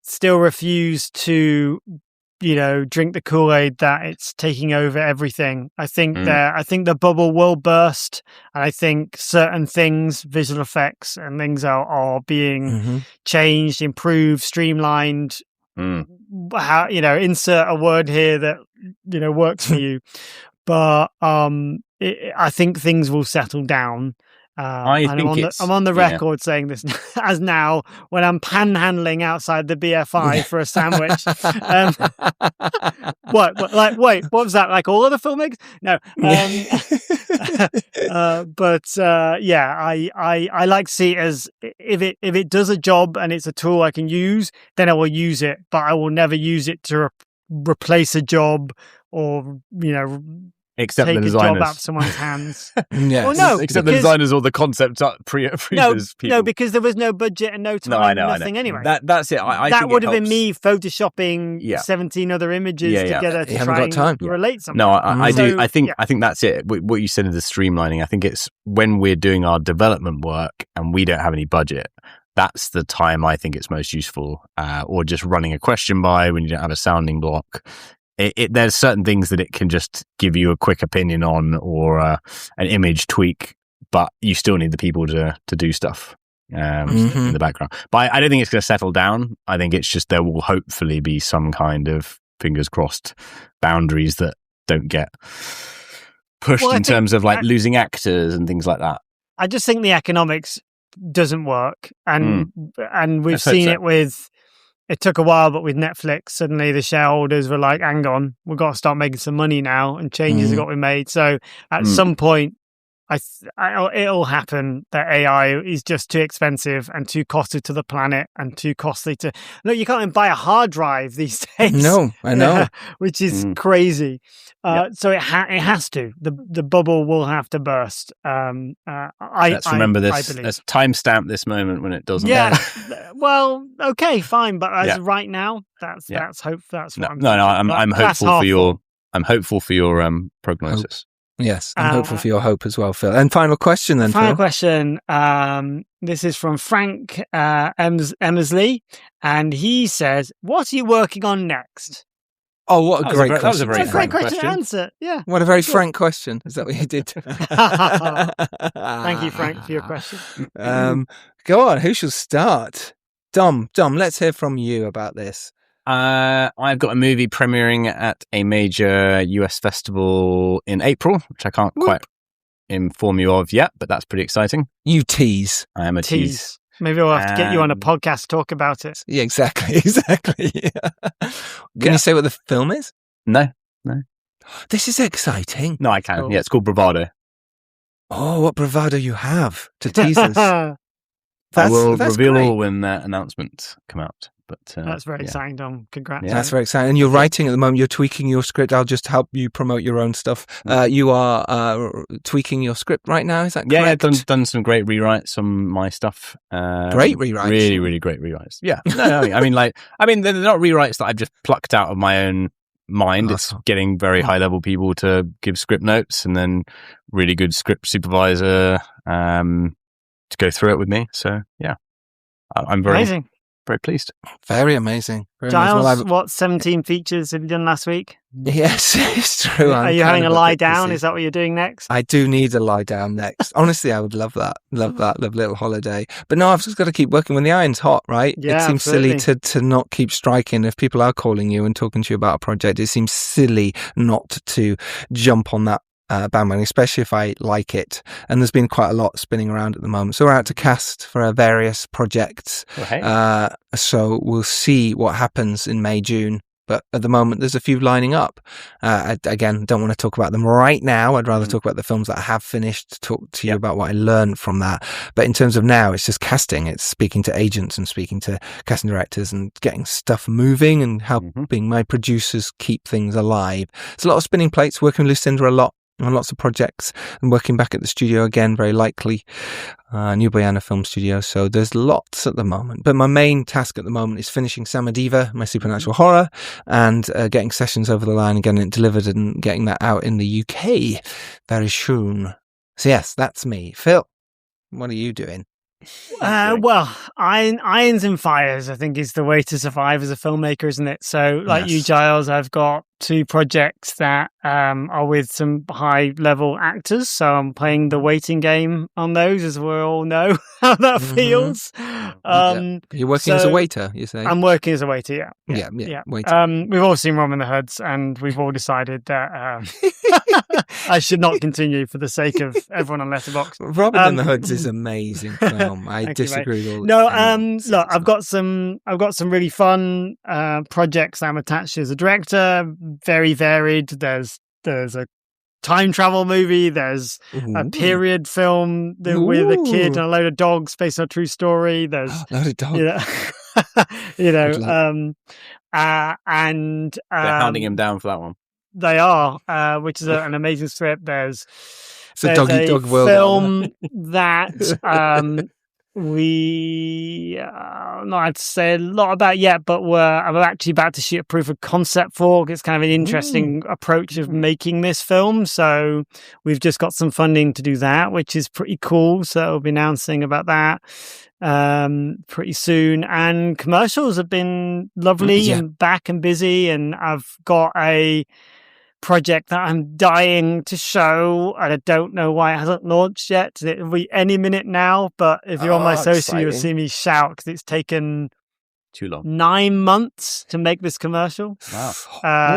still refuse to, drink the Kool-Aid that it's taking over everything. I think the bubble will burst, and I think certain things, visual effects and things are being changed, improved, streamlined. How insert a word here that works for you, but I think things will settle down. I'm on the record saying this as now when I'm panhandling outside the BFI for a sandwich. Wait, what was that? Like all other filmmakers? No. I like to see it as if it does a job and it's a tool I can use, then I will use it, but I will never use it to replace a job or Except take the a job designers. out of someone's hands. Yes. Well, no, Except the designers or the concept people. No, because there was no budget and no time, nothing anyway. That's it. I that think would it have been helps. me photoshopping 17 other images together to try and relate something. No, I do. So, I think that's it. What you said is the streamlining. I think it's when we're doing our development work and we don't have any budget. That's the time I think it's most useful, or just running a question by when you don't have a sounding block. There's certain things that it can just give you a quick opinion on or an image tweak, but you still need the people to do stuff in the background. But I don't think it's going to settle down. I think it's just there will hopefully be some kind of, fingers crossed, boundaries that don't get pushed in terms of like losing actors and things like that. I just think the economics doesn't work, and we've seen it with. It took a while, but with Netflix, suddenly the shareholders were like, hang on, we've got to start making some money now, and changes have got to be made. So at some point, it'll happen that AI is just too expensive and too costly to the planet and too costly to... Look, you can't even buy a hard drive these days. No, I know. Which is crazy. So it has to. The bubble will have to burst. Let's remember this. Let's timestamp this moment when it doesn't. Yeah. Well, okay, fine. But as right now, that's hope. That's what I'm hopeful for your. I'm hopeful for your prognosis. Yes, I'm hopeful for your hope as well, Phil. And final question then, Final Phil. question. This is from Frank Emmersley, and he says, what are you working on next? Oh, what a great question. That was a very frank question to answer. Yeah. What a very frank question. Is that what you did? Thank you, Frank, for your question. Go on. Who shall start? Dom, let's hear from you about this. I've got a movie premiering at a major US festival in April, which I can't quite inform you of yet, but that's pretty exciting. You tease. I am a tease. Maybe we'll have to get you on a podcast to talk about it. Yeah, exactly. Can you say what the film is? No. This is exciting. No, I can. Yeah, it's called Bravado. Oh, what bravado you have to tease us. I will reveal great. all when that announcement come out. But that's very exciting, Dom. Congrats. Yeah. That's very exciting. And you're writing at the moment. You're tweaking your script. I'll just help you promote your own stuff. You are tweaking your script right now. Is that correct? Yeah, done some great rewrites on my stuff. Great rewrites. Really, really great rewrites. Yeah. No, I mean, they're not rewrites that I've just plucked out of my own mind. It's getting very high level people to give script notes, and then really good script supervisor to go through it with me. So yeah, I'm very amazing. Very pleased. Very amazing. Giles, what 17 features have you done last week? Yes, it's true. Are you having a lie down? Is that what you're doing next? I do need a lie down next. Honestly, I would love that. Love little holiday. But no, I've just got to keep working when the iron's hot, right? Yeah, it seems silly to not keep striking. If people are calling you and talking to you about a project, it seems silly not to jump on that bandwagon, especially if I like it. And there's been quite a lot spinning around at the moment. So we're out to cast for our various projects. So we'll see what happens in May, June. But at the moment, there's a few lining up. Again, don't want to talk about them right now. I'd rather talk about the films that I have finished, talk to you about what I learned from that. But in terms of now, it's just casting. It's speaking to agents and speaking to casting directors and getting stuff moving and helping my producers keep things alive. There's a lot of spinning plates, working with Lucinda a lot on lots of projects, and working back at the studio again, very likely, New Boyana Film Studio. So there's lots at the moment. But my main task at the moment is finishing Samadiva, my supernatural horror, and getting sessions over the line and getting it delivered and getting that out in the UK very soon. So yes, that's me. Phil, what are you doing? Well, irons and fires, I think, is the way to survive as a filmmaker, isn't it? So, like you, Giles, I've got 2 projects that are with some high-level actors. So I'm playing the waiting game on those, as we all know how that feels. You're working as a waiter, you say? I'm working as a waiter, yeah. Waiter. We've all seen Robin the Hoods, and we've all decided that I should not continue for the sake of everyone on Letterboxd. Robin and the Hoods is amazing film. I disagree with all. No, look, I've got some really fun projects that I'm attached to as a director. Very varied. There's a time travel movie. There's a period film with a kid and a load of dogs based on a true story. There's a load of dogs. And they're hounding him down for that one. They are, which is an amazing script. There's a doggy dog world film that we not had to say a lot about yet, but I'm actually about to shoot a proof of concept for. It's kind of an interesting approach of making this film. So we've just got some funding to do that, which is pretty cool. So we'll be announcing about that pretty soon. And commercials have been lovely and back and busy. And I've got a project that I'm dying to show, and I don't know why it hasn't launched yet. It'll be any minute now, but if you're on my social, you'll see me shout because it's taken too long. 9 months to make this commercial. Wow.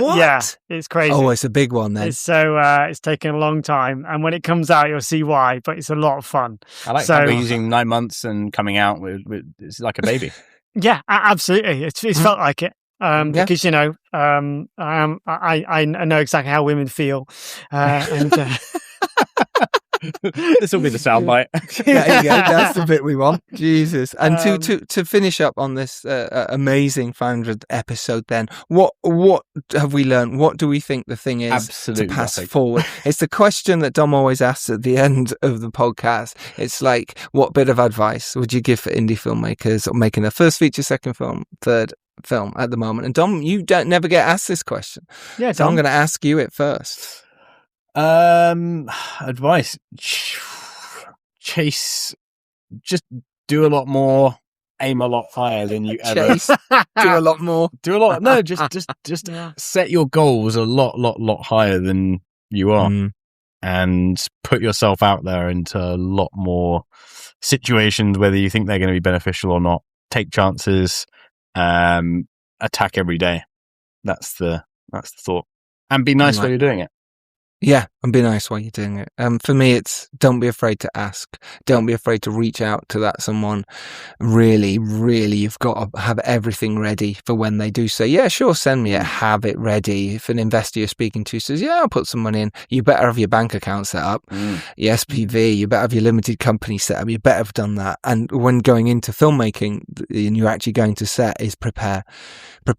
What? Yeah, it's crazy. Oh, it's a big one then. It's taken a long time, and when it comes out, you'll see why. But it's a lot of fun. I like how we're using 9 months and coming out with it's like a baby. Yeah, absolutely. It's felt like it. Because I know exactly how women feel, and this will be the soundbite. There you go. That's the bit we want. Jesus. And to finish up on this amazing 500th episode, then what have we learned? What do we think the thing is Absolutely to pass nothing. forward? It's the question that Dom always asks at the end of the podcast. It's like, what bit of advice would you give for indie filmmakers or making their first feature, second film, third film at the moment? And Dom, you never get asked this question. Yeah, so I'm going to ask you it first. Advice: chase, just do a lot more, aim a lot higher than you ever. Do a lot more, do a lot. No, just set your goals a lot higher than you are, and put yourself out there into a lot more situations, whether you think they're going to be beneficial or not. Take chances. Attack every day. That's the thought, and be nice while you're doing it. Yeah, and be nice while you're doing it. For me, it's don't be afraid to ask. Don't be afraid to reach out to that someone. Really, really, you've got to have everything ready for when they do say, yeah, sure, send me it. Have it ready. If an investor you're speaking to says, yeah, I'll put some money in, you better have your bank account set up. Your SPV, you better have your limited company set up. You better have done that. And when going into filmmaking and you're actually going to set is prepare, and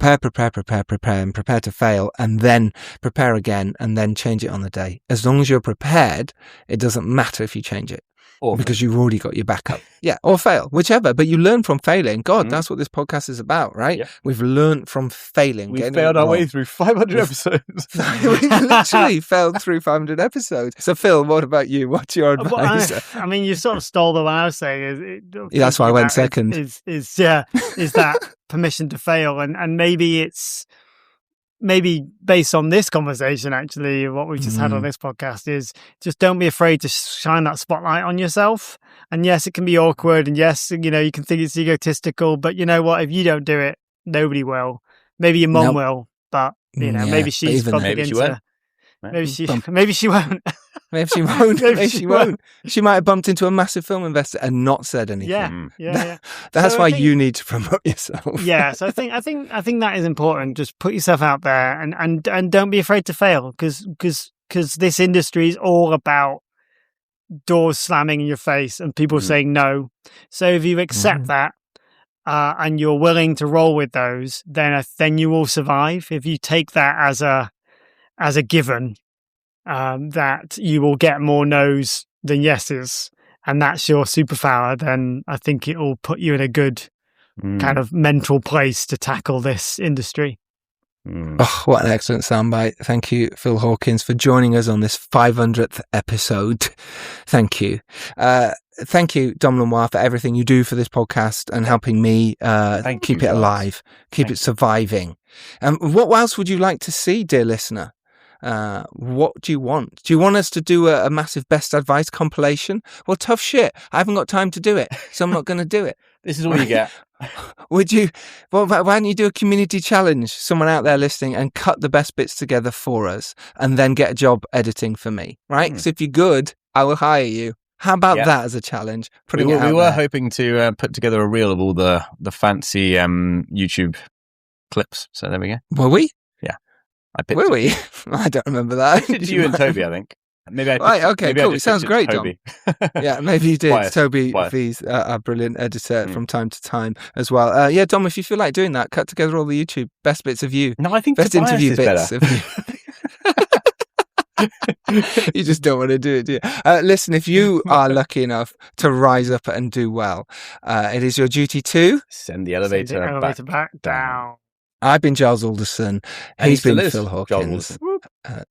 prepare to fail, and then prepare again, and then change it on the day. As long as you're prepared, it doesn't matter if you change it. Because you've already got your backup. Yeah, or fail, whichever. But you learn from failing. God, that's what this podcast is about, right? Yeah. We've learned from failing. We've failed our way through 500 episodes. We've literally failed through 500 episodes. So, Phil, what about you? What's your advice? I mean, you sort of stole the one I was saying. That's why I went second. Is that permission to fail? And maybe it's... Maybe based on this conversation, actually, what we've just had on this podcast is just don't be afraid to shine that spotlight on yourself. And yes, it can be awkward. And yes, you can think it's egotistical, but you know what? If you don't do it, nobody will. Maybe your mum will, but maybe she's bumping into... Maybe she won't. Maybe she won't. Maybe she won't. She might have bumped into a massive film investor and not said anything. Yeah. That's why you need to promote yourself. Yeah. So I think that is important. Just put yourself out there and don't be afraid to fail because this industry is all about doors slamming in your face and people saying no. So if you accept that and you're willing to roll with those, then you will survive. If you take that as a given, that you will get more no's than yeses, and that's your superpower, then I think it will put you in a good kind of mental place to tackle this industry. Oh, what an excellent soundbite. Thank you, Phil Hawkins, for joining us on this 500th episode. Thank you. Thank you, Dom Lenoir, for everything you do for this podcast and helping me keep it alive, keep it surviving. What else would you like to see, dear listener? What do you want? Do you want us to do a massive best advice compilation? Well, tough shit. I haven't got time to do it, so I'm not going to do it. This is all you get. Would you? Well, why don't you do a community challenge? Someone out there listening and cut the best bits together for us, and then get a job editing for me, right? Because if you're good, I will hire you. How about that as a challenge? We were hoping to put together a reel of all the fancy YouTube clips. So there we go. Were we? Yeah. Were we? I don't remember that. Did you and Toby, I think. Maybe I picked, right, okay, maybe cool. It sounds great, Toby. Dom. Yeah, maybe you did. Bias. Toby V's a brilliant editor from time to time as well. Yeah, Dom, if you feel like doing that, cut together all the YouTube best bits of you. No, I think best Tobias interview is bits better. Of you. You just don't want to do it, do you? Listen, if you are lucky enough to rise up and do well, it is your duty to send the elevator back down. I've been Giles Alderson. He's been Phil Giles Hawkins.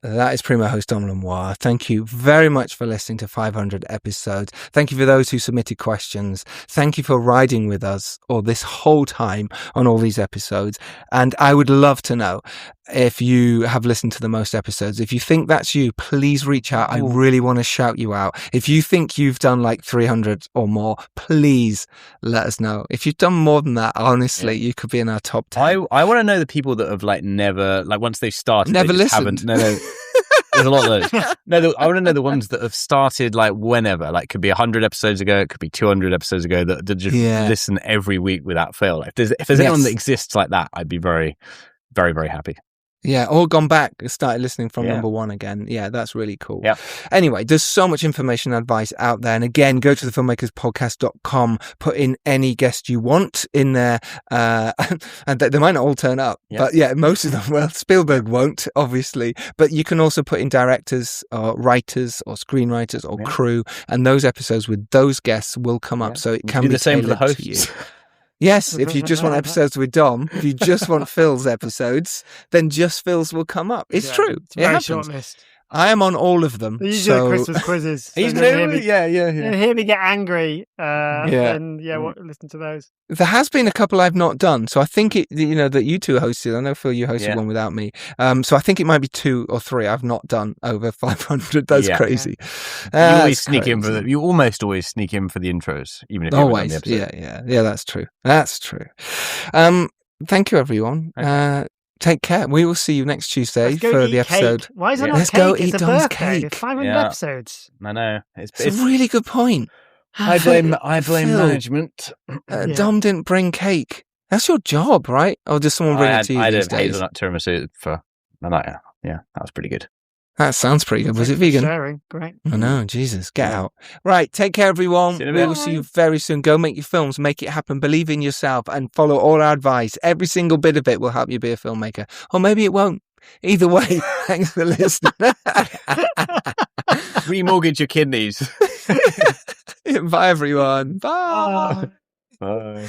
That is Primo host Dom Lenoir. Thank you very much for listening to 500 episodes. Thank you for those who submitted questions. Thank you for riding with us all this whole time on all these episodes. And I would love to know if you have listened to the most episodes. If you think that's you, please reach out. I really want to shout you out. If you think you've done like 300 or more, please let us know. If you've done more than that, honestly, you could be in our top 10. I want to know the people that have like never, like once they've started, never they just listened. No. There's a lot of those. No, I want to know the ones that have started like whenever, like could be 100 episodes ago, it could be 200 episodes ago, that just listen every week without fail. Like, if there's anyone that exists like that, I'd be very, very, very happy. Yeah, or gone back, started listening from number one again. Yeah, that's really cool. Yeah. Anyway, there's so much information and advice out there. And again, go to the filmmakerspodcast.com, put in any guest you want in there. And they might not all turn up. Yeah. But yeah, most of them, well, Spielberg won't, obviously. But you can also put in directors or writers or screenwriters or crew. And those episodes with those guests will come up. So it can be the same for the tailored to you. hosts. Yes, if you just want episodes with Dom, if you just want Phil's episodes, then just Phil's will come up. It's true. It's a very happens. short list. I am on all of them. These are the Christmas quizzes. He's yeah. Hear me get angry. Then listen to those. There has been a couple I've not done, so I think that you two hosted. I know Phil, you hosted one without me. So I think it might be 2 or 3 I've not done over 500. That's crazy. You always sneak in for you almost always sneak in for the intros, even if you haven't done the episode. Yeah. That's true. That's true. Thank you, everyone. Take care. We will see you next Tuesday for the episode. Cake. Why is it not Let's cake? go It's eat a Dom's birthday. cake. 500 Yeah. episodes. I know. It's a really good point. I blame Phil, management. Dom didn't bring cake. That's your job, right? Or does someone bring it to you I these did days? hazelnut tiramisu for my night. Yeah, that was pretty good. That sounds pretty good. Was it Thanks for vegan? sharing. Great. I know, Jesus, get out. Right, take care, everyone. See you in a We bit. will see you very soon. Go make your films, make it happen, believe in yourself, and follow all our advice. Every single bit of it will help you be a filmmaker. Or maybe it won't. Either way, thanks for listening. Remortgage your kidneys. Bye, everyone. Bye. Bye.